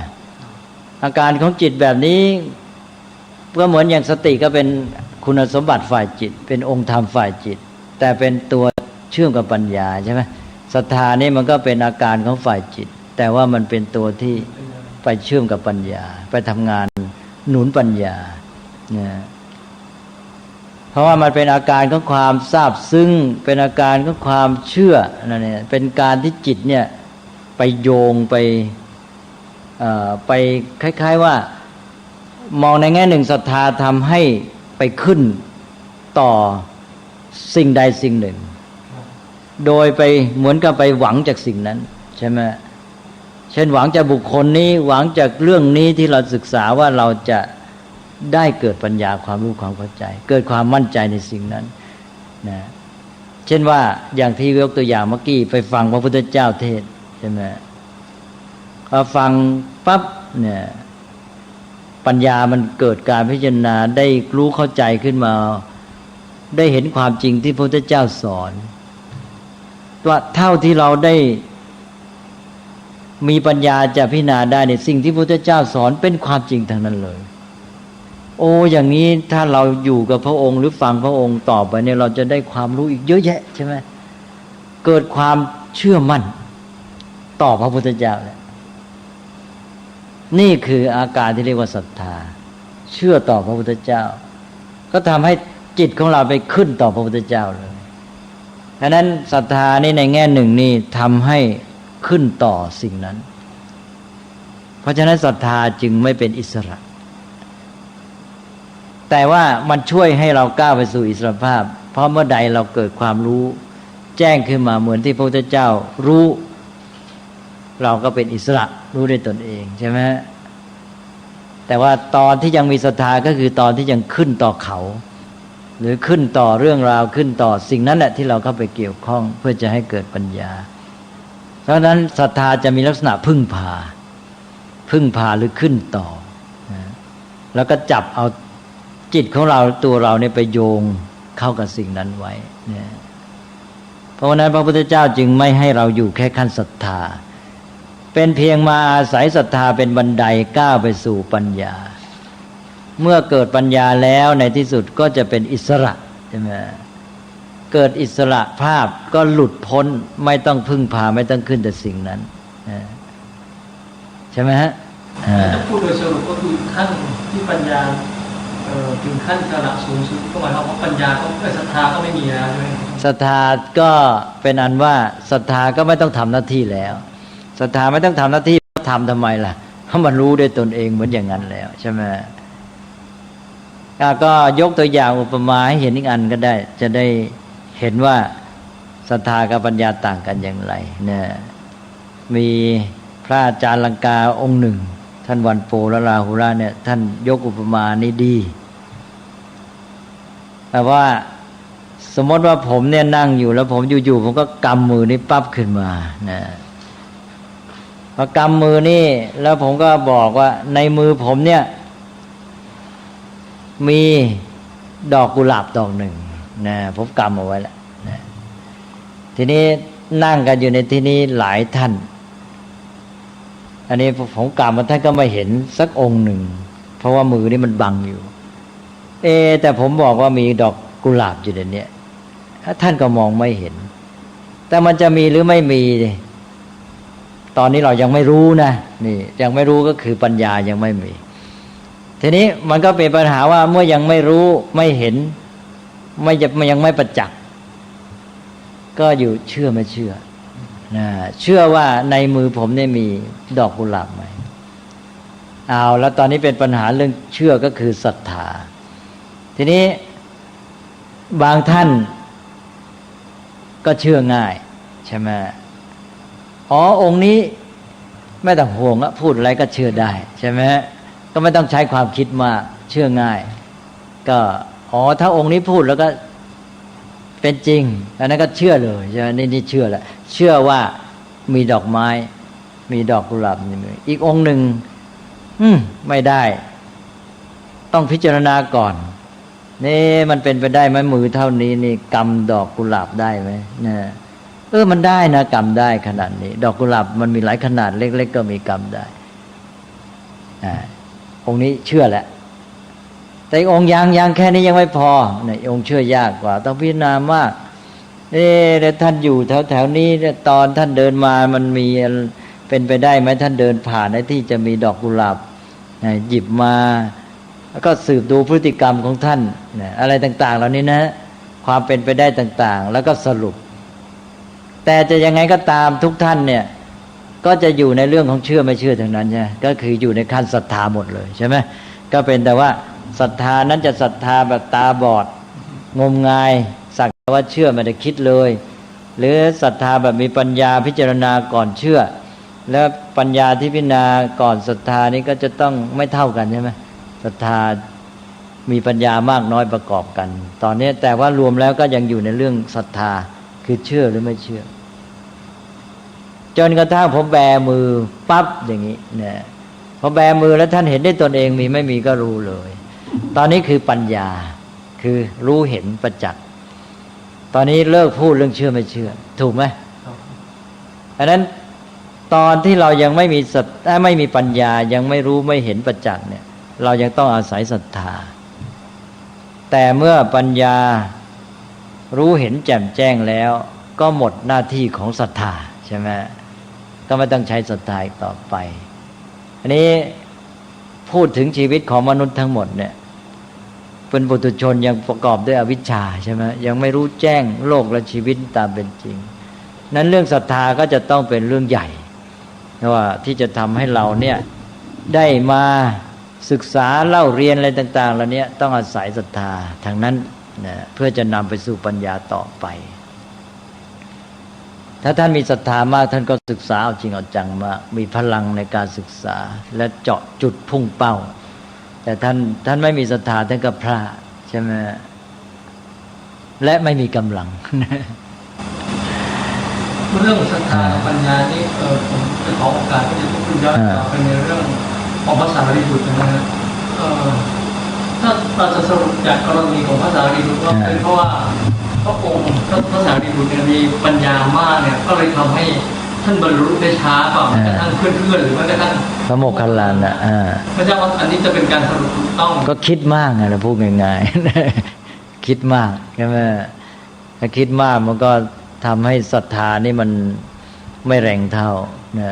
อาการของจิตแบบนี้ก็เหมือนอย่างสติก็เป็นคุณสมบัติฝ่ายจิตเป็นองค์ธรรมฝ่ายจิตแต่เป็นตัวเชื่อมกับปัญญาใช่ไหมศรัทธานี่มันก็เป็นอาการของฝ่ายจิตแต่ว่ามันเป็นตัวที่ไปเชื่อมกับปัญญาไปทำงานหนุนปัญญาเนี่ยเพราะว่ามันเป็นอาการของความซาบซึ้งเป็นอาการของความเชื่อนั่นเนี่ยเป็นการที่จิตเนี่ยไปโยงไปคล้ายๆว่ามองในแง่หนึ่งศรัทธาทำให้ไปขึ้นต่อสิ่งใดสิ่งหนึ่งโดยไปเหมือนกับไปหวังจากสิ่งนั้นใช่ไหมเช่นหวังจากบุคคลนี้หวังจากเรื่องนี้ที่เราศึกษาว่าเราจะได้เกิดปัญญาความรู้ความเข้าใจเกิดความมั่นใจในสิ่งนั้นนะเช่นว่าอย่างที่ยกตัวอย่างเมื่อกี้ไปฟังพระพุทธเจ้าเทศน์ใช่ไหมพอฟังปั๊บเนี่ยปัญญามันเกิดการพิจารณาได้รู้เข้าใจขึ้นมาได้เห็นความจริงที่พระพุทธเจ้าสอนว่าเท่าที่เราได้มีปัญญาจะพิจารณาได้ในสิ่งที่พระพุทธเจ้าสอนเป็นความจริงทั้งนั้นเลยโอ้อย่างนี้ถ้าเราอยู่กับพระองค์หรือฟังพระองค์ต่อไปเนี่ยเราจะได้ความรู้อีกเยอะแยะใช่ไหมเกิดความเชื่อมั่นต่อพระพุทธเจ้าเนี่ยนี่คืออาการที่เรียกว่าศรัทธาเชื่อต่อพระพุทธเจ้าก็ทำให้จิตของเราไปขึ้นต่อพระพุทธเจ้าเลยดังนั้นศรัทธานี่ในแง่หนึ่งนี่ทำให้ขึ้นต่อสิ่งนั้นเพราะฉะนั้นศรัทธาจึงไม่เป็นอิสระแต่ว่ามันช่วยให้เราก้าวไปสู่อิสรภาพเพราะเมื่อใดเราเกิดความรู้แจ้งขึ้นมาเหมือนที่พระพุทธเจ้ารู้เราก็เป็นอิสระรู้ด้วยตนเองใช่ไหมแต่ว่าตอนที่ยังมีศรัทธาก็คือตอนที่ยังขึ้นต่อเขาหรือขึ้นต่อเรื่องราวขึ้นต่อสิ่งนั้นแหละที่เราเข้าไปเกี่ยวข้องเพื่อจะให้เกิดปัญญาเพราะฉะนั้นศรัทธาจะมีลักษณะพึ่งพาหรือขึ้นต่อแล้วก็จับเอาจิตของเราตัวเราเนี่ยไปโยงเข้ากับสิ่งนั้นไว้เนี่ยเพราะฉะนั้นพระพุทธเจ้าจึงไม่ให้เราอยู่แค่ขั้นศรัทธาเป็นเพียงมาอาศัยศรัทธาเป็นบันไดก้าวไปสู่ปัญญาเมื่อเกิดปัญญาแล้วในที่สุดก็จะเป็นอิสระใช่ไหมเกิดอิสระภาพก็หลุดพ้นไม่ต้องพึ่งพาไม่ต้องขึ้นแต่สิ่งนั้นใช่ไหมฮะถ้าพูดโดยสรุปก็คือขั้นที่ปัญญาถึงขั้นระดับสูงสุดก็หมายความว่าปัญญาก็ศรัทธาก็ไม่มีแล้วใช่ไหมศรัทธาก็เป็นอันว่าศรัทธาก็ไม่ต้องทำหน้าที่แล้วศรัทธาไม่ต้องทำหน้าที่ทำทำไมล่ะเพราะมันรู้ด้วยตนเองเหมือนอย่างนั้นแล้วใช่ไหมก็ยกตัวอย่างอุปมาให้เห็นอีกอันก็ได้จะได้เห็นว่าศรัทธากับปัญญาต่างกันอย่างไรเนี่ยมีพระอาจารย์ลังกาองค์หนึ่งท่านวันโปและราหุระเนี่ยท่านยกอุปมานี้ดีแต่ว่าสมมติว่าผมเนี่ยนั่งอยู่แล้วผมอยู่ๆผมก็กำมือนี้ปั๊บขึ้นมานะพอกำมือนี่แล้วผมก็บอกว่าในมือผมเนี่ยมีดอกกุหลาบดอกหนึ่งนะผมกำเอาไว้แล้วนะทีนี้นั่งกันอยู่ในที่นี้หลายท่านอันนี้ผมกำมาท่านก็ไม่เห็นสักองค์หนึ่งเพราะว่ามือนี่มันบังอยู่แต่ผมบอกว่ามีดอกกุหลาบอยู่ในนี้ท่านก็มองไม่เห็นแต่มันจะมีหรือไม่มีตอนนี้เรายังไม่รู้นะนี่ยังไม่รู้ก็คือปัญญายังไม่มีทีนี้มันก็เป็นปัญหาว่าเมื่อยังไม่รู้ไม่เห็นยังไม่ประจักษ์ก็อยู่เชื่อไม่เชื่อเชื่อว่าในมือผมเนี่ยมีดอกกุหลาบไหมเอาแล้วตอนนี้เป็นปัญหาเรื่องเชื่อก็คือศรัทธาทีนี้บางท่านก็เชื่อง่ายใช่ไหมองค์นี้ไม่ต้องห่วงพูดอะไรก็เชื่อได้ใช่ไหมก็ไม่ต้องใช้ความคิดมากเชื่อง่ายก็ถ้าองค์นี้พูดแล้วก็เป็นจริงอันนั้นก็เชื่อเลยใช่ไหมนี่เชื่อแหละเชื่อว่ามีดอกไม้มีดอกกุหลาบในมืออีกองค์หนึ่งไม่ได้ต้องพิจารณาก่อนนี่มันเป็นไปได้ไหมมือเท่านี้นี่กำดอกกุหลาบได้ไหมเนี่ย มันได้นะกรรมได้ขนาดนี้ดอกกุหลาบมันมีหลายขนาดเล็กๆก็มีกรรมได้องค์นี้เชื่อแหละแต่องค์ยังแค่นี้ยังไม่พอเนี่ยองค์เชื่อยากกว่าต้องพิจารณามากแล้วท่านอยู่แถวนี้ตอนท่านเดินมามันมีเป็นไปได้ไหมท่านเดินผ่านในที่จะมีดอกกุหลาบหยิบมาแล้วก็สืบดูพฤติกรรมของท่านอะไรต่างๆเหล่านี้นะความเป็นไปได้ต่างๆแล้วก็สรุปแต่จะยังไงก็ตามทุกท่านเนี่ยก็จะอยู่ในเรื่องของเชื่อไม่เชื่อทั้งนั้นใช่ไหมก็คืออยู่ในขั้นศรัทธาหมดเลยใช่ไหมก็เป็นแต่ว่าศรัทธานั้นจะศรัทธาแบบตาบอดงมงายสักว่าเชื่อไม่ได้คิดเลยหรือศรัทธาแบบมีปัญญาพิจารณาก่อนเชื่อแล้วปัญญาที่พิจารณาก่อนศรัทธานี้ก็จะต้องไม่เท่ากันใช่ไหมศรัทธามีปัญญามากน้อยประกอบกันตอนนี้แต่ว่ารวมแล้วก็ยังอยู่ในเรื่องศรัทธาคือเชื่อหรือไม่เชื่อจนกระทั่งผมแบมือปั๊บอย่างนี้เนี่ยพอแบมือแล้วท่านเห็นได้ตนเองมีไม่มีก็รู้เลยตอนนี้คือปัญญาคือรู้เห็นประจักษ์ตอนนี้เลิกพูดเรื่องเชื่อไม่เชื่อถูกไหมอันนั้นตอนที่เรายังไม่มีไม่มีปัญญายังไม่รู้ไม่เห็นประจักษ์เนี่ยเรายังต้องอาศัยศรัทธาแต่เมื่อปัญญารู้เห็นแจ่มแจ้งแล้วก็หมดหน้าที่ของศรัทธาใช่ไหมก็ไม่ต้องใช้ศรัทธาอีกต่อไปอันนี้พูดถึงชีวิตของมนุษย์ทั้งหมดเนี่ยเป็นปุถุชนยังประกอบด้วยอวิชชาใช่ไหมยังไม่รู้แจ้งโลกและชีวิตตามเป็นจริงนั้นเรื่องศรัทธาก็จะต้องเป็นเรื่องใหญ่ว่าที่จะทำให้เราเนี่ยได้มาศึกษาเล่าเรียนอะไรต่างๆเหล่านี้ต้องอาศัยศรัทธาทางนั้นนะเพื่อจะนำไปสู่ปัญญาต่อไปถ้าท่านมีศรัทธามากท่านก็ศึกษาเอาจริงเอาจังมากมีพลังในการศึกษาและเจาะจุดพุ่งเป้าแต่ท่านไม่มีศรัทธาท่านก็พลาดใช่ไหมและไม่มีกำลัง เรื่องศรัทธากับปัญญานี่ผมจะขอโอกาสที่จะพูดย้อนกลับไปในเรื่องของภาษารีบุตรนะฮะถ้าเราจะสรุปจากกรณีของภาษารีบุตรว่าเป็นเพราะว่าพระองค์ภาษารีบุตรเนี่ยมีปัญญามากเนี่ยก็เลยทำให้ท่านบรรลุได้ช้ากว่าแม้กระทั่งเพื่อนๆหรือแม้กระทั่งพระโมคคัลลานะพระเจ้าอันนี้จะเป็นการสรุปถูกต้องก็คิดมากไงเราพูดง่ายๆ คิดมากใช่ไหมถ้าคิดมากมันก็ทำให้ศรัทธานี่มันไม่แรงเท่านะ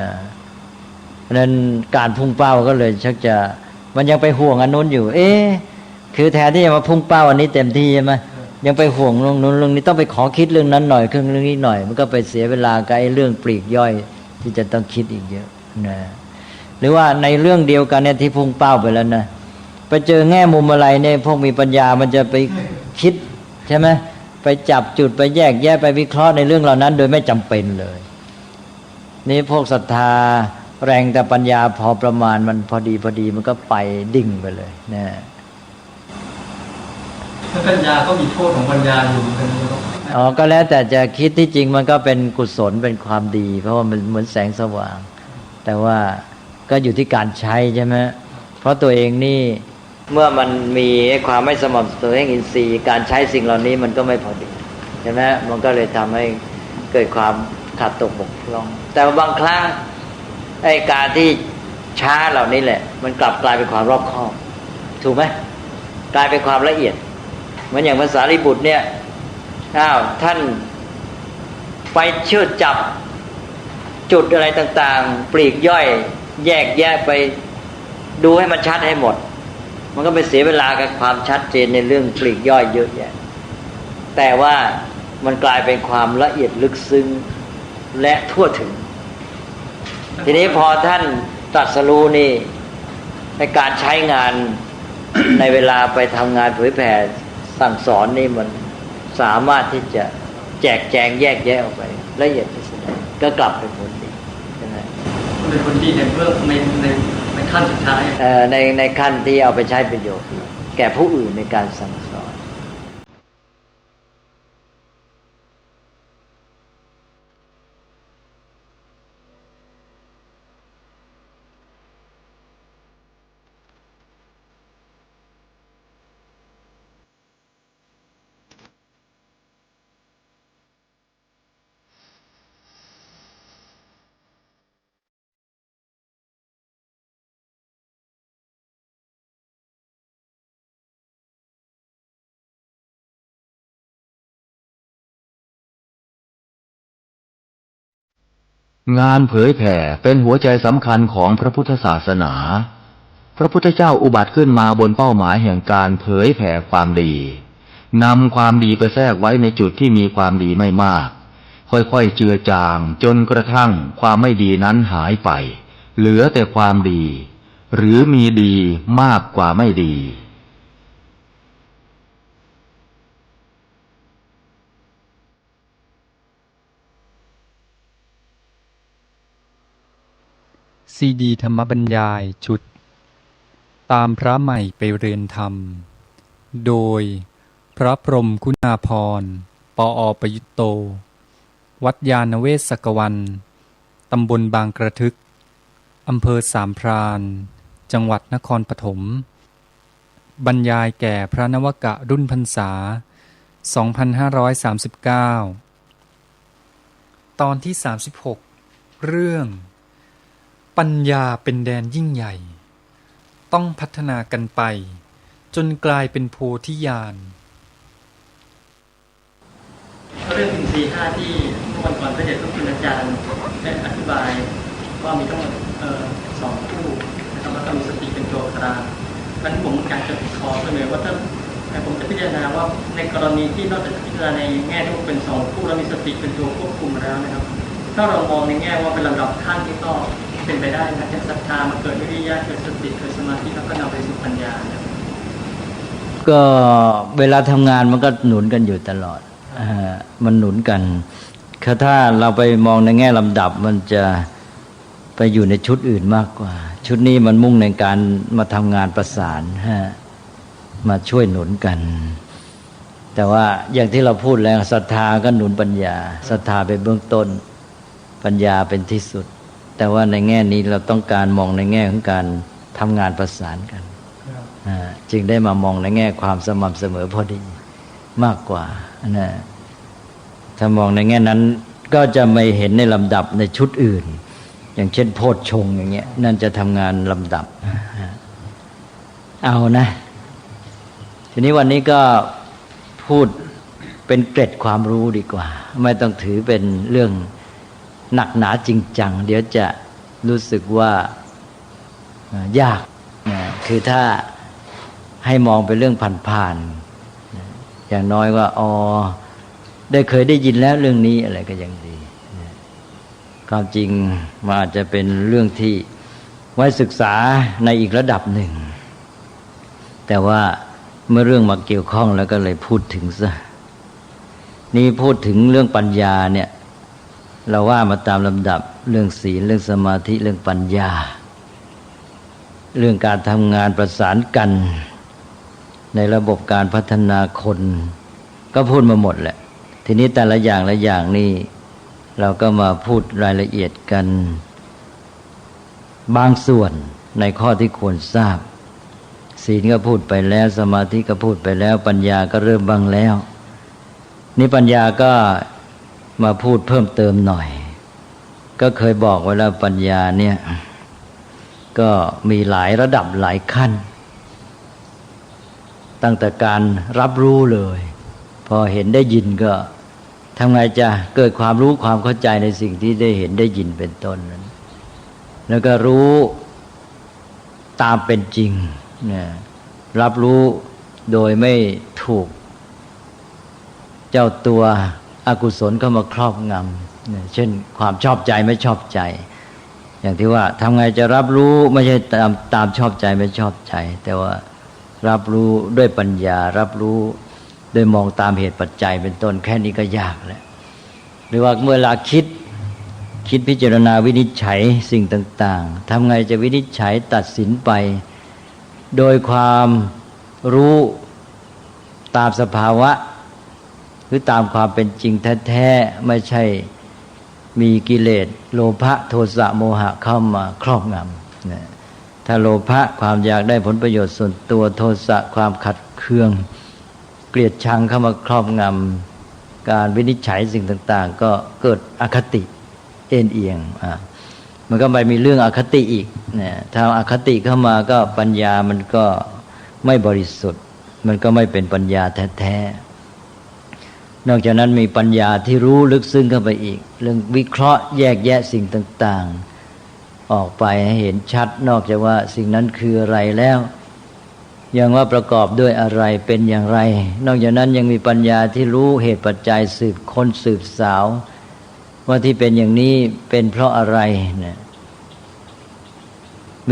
เพราะนั้นการพุ่งเป้าก็เลยชักจะมันยังไปห่วงอันนู้นอยู่คือแทนที่จะมาพุ่งเป้าอันนี้เต็มที่ใช่ไหมยังไปห่วงเรื่องนู้นเรื่องนี้ต้องไปขอคิดเรื่องนั้นหน่อยเรื่องนี้หน่อยมันก็ไปเสียเวลากับไอ้เรื่องปลีกย่อยที่จะต้องคิดอีกเยอะนะหรือว่าในเรื่องเดียวกันเนี่ยที่พุ่งเป้าไปแล้วนะไปเจอแง่มุมอะไรเนี่ยพวกมีปัญญามันจะไปคิดใช่ไหมไปจับจุดไปแยกแยะไปวิเคราะห์ในเรื่องเหล่านั้นโดยไม่จำเป็นเลยนี่พวกศรัทธาแรงแต่ปัญญาพอประมาณมันพอดีมันก็ไปดิ่งไปเลยนะปัญญาก็มีโทษของปัญญาอยู่กันก็แล้วแต่จะคิดที่จริงมันก็เป็นกุศลเป็นความดีเพราะว่ามันเหมือนแสงสว่างแต่ว่าก็อยู่ที่การใช้ใช่ไหมเพราะตัวเองนี่เมื่อมันมีความไม่สม่ำเสมอแห่งอินทรีย์การใช้สิ่งเหล่านี้มันก็ไม่พอดีใช่ไหมมันก็เลยทำให้เกิดความขาดตกบกพร่องแต่บางครั้งไอ้การที่ช้าเหล่านี้แหละมันกลับกลายเป็นความรอบคอบถูกไหมกลายเป็นความละเอียดเหมือนอย่างภาษาลิบุตรเนี่ยท่านไปเชื่อจับจุดอะไรต่างๆปลีกย่อยแยกแยะไปดูให้มันชัดให้หมดมันก็ไปเสียเวลากับความชัดเจนในเรื่องปลีกย่อยเยอะแยะแต่ว่ามันกลายเป็นความละเอียดลึกซึ้งและทั่วถึงทีนี้พอท่านตรัสรู้นี่ในการใช้งาน ในเวลาไปทำงานเผยแผ่สั่งสอนนี่มันสามารถที่จะแจกแจงแยกแยะออกไปละเอียดที่สุดก็กลับเป็นผลดีใช่ไหมเป็นผลดีในเรื่องในขั้นสุดท้ายในขั้นที่เอาไปใช้ประโยชน์แก่ผู้อื่นในการสั่งสอน งานเผยแผ่เป็นหัวใจสำคัญของพระพุทธศาสนาพระพุทธเจ้าอุบัติขึ้นมาบนเป้าหมายแห่งการเผยแผ่ความดีนำความดีไปแทรกไว้ในจุดที่มีความดีไม่มากค่อยๆเจือจางจนกระทั่งความไม่ดีนั้นหายไปเหลือแต่ความดีหรือมีดีมากกว่าไม่ดีซีดีธรรมบรรยายชุดตามพระใหม่ไปเรียนธรรมโดยพระพรหมคุณาภรณ์ปอ.ประยุตโตวัดยานเวศกวันตำบลบางกระทึกอำเภอสามพรานจังหวัดนครปฐมบรรยายแก่พระนวกะรุ่นพรรษา 2539 ตอนที่ 36 เรื่องปัญญาเป็นแดนยิ่งใหญ่ต้องพัฒนากันไปจนกลายเป็นโพธิญาณเรื่องอินทรีย์5ที่เมื่อวันก่อนพระเดชพระคุณอาจารย์ได้อธิบายว่ามีทั้งหมด2 คู่นะครับแล้วก็มีสติเป็นตัวกลางเพราะฉะนั้นผมอยากจะขอเสนอว่าถ้าผมจะพิจารณาว่าในกรณีที่นอกจากพิจารณาในแง่ที่เป็น2 คู่แล้วมีสติเป็นตัวควบคุมแล้วนะครับถ้าเรามองในแง่ว่าเป็นลำดับขั้นที่ก็เป็นไปได้นะจากศรัทธามาเกิดวิริยะเกิดสติเกิดสมาธิแล้วก็นำไปสู่ปัญญาก็เวลาทำงานมันก็หนุนกันอยู่ตลอดมันหนุนกันถ้าเราไปมองในแง่ลำดับมันจะไปอยู่ในชุดอื่นมากกว่าชุดนี้มันมุ่งในการมาทำงานประสานมาช่วยหนุนกันแต่ว่าอย่างที่เราพูดแล้วศรัทธาก็หนุนปัญญาศรัทธาเป็นเบื้องต้นปัญญาเป็นที่สุดแต่ว่าในแง่นี้เราต้องการมองในแง่ของการทำงานประสานกันจึงได้มามองในแง่ความสม่ำเสมอพอดีมากกว่านะถ้ามองในแง่นั้นก็จะไม่เห็นในลำดับในชุดอื่นอย่างเช่นโพชฌงค์อย่างเงี้ยนั่นจะทำงานลำดับเอานะทีนี้วันนี้ก็พูดเป็นเกร็ดความรู้ดีกว่าไม่ต้องถือเป็นเรื่องหนักหนาจริงจังเดี๋ยวจะรู้สึกว่ายากนะคือถ้าให้มองเป็นเรื่องผ่านๆอย่างน้อยว่าได้เคยได้ยินแล้วเรื่องนี้อะไรก็ยังดีความจริงมันอาจจะเป็นเรื่องที่ไว้ศึกษาในอีกระดับหนึ่งแต่ว่าเมื่อเรื่องมาเกี่ยวข้องแล้วก็เลยพูดถึงซะนี่พูดถึงเรื่องปัญญาเนี่ยเราว่ามาตามลำดับเรื่องศีลเรื่องสมาธิเรื่องปัญญาเรื่องการทำงานประสานกันในระบบการพัฒนาคนก็พูดมาหมดแหละทีนี้แต่ละอย่างละอย่างนี่เราก็มาพูดรายละเอียดกันบางส่วนในข้อที่ควรทราบศีลก็พูดไปแล้วสมาธิก็พูดไปแล้วปัญญาก็เริ่มบ้างแล้วนี่ปัญญาก็มาพูดเพิ่มเติมหน่อยก็เคยบอกไว้แล้วปัญญาเนี่ยก็มีหลายระดับหลายขั้นตั้งแต่การรับรู้เลยพอเห็นได้ยินก็ทำไงจะเกิดความรู้ความเข้าใจในสิ่งที่ได้เห็นได้ยินเป็นต้นนั้นแล้วก็รู้ตามเป็นจริงเนี่ยรับรู้โดยไม่ถูกเจ้าตัวอกุศลเข้ามาครอบงำเช่นความชอบใจไม่ชอบใจอย่างที่ว่าทำไงจะรับรู้ไม่ใช่ตามชอบใจไม่ชอบใจแต่ว่ารับรู้ด้วยปัญญารับรู้โดยมองตามเหตุปัจจัยเป็นต้นแค่นี้ก็ยากแล้วหรือว่าเมื่อคิดพิจารณาวินิจฉัยสิ่งต่างๆทำไงจะวินิจฉัยตัดสินไปโดยความรู้ตามสภาวะหรือตามความเป็นจริงแท้ๆไม่ใช่มีกิเลสโลภะโทสะโมหะเข้ามาครอบงำนะถ้าโลภะความอยากได้ผลประโยชน์ส่วนตัวโทสะความขัดเคืองเกลียดชังเข้ามาครอบงำการวินิจฉัยสิ่งต่างๆก็เกิดอคติเอ็นเอียงมันก็ไปมีเรื่องอคติอีกนะถ้าอคติเข้ามาก็ปัญญามันก็ไม่บริสุทธิ์มันก็ไม่เป็นปัญญาแท้ๆ นอกจากนั้นมีปัญญาที่รู้ลึกซึ้งเข้าไปอีกเรื่องวิเคราะห์แยกแยะสิ่งต่างๆออกไปให้เห็นชัดนอกจากว่าสิ่งนั้นคืออะไรแล้วยังว่าประกอบด้วยอะไรเป็นอย่างไรนอกจากนั้นยังมีปัญญาที่รู้เหตุปัจจัยสืบค้นสืบสาวว่าที่เป็นอย่างนี้เป็นเพราะอะไรเนี่ย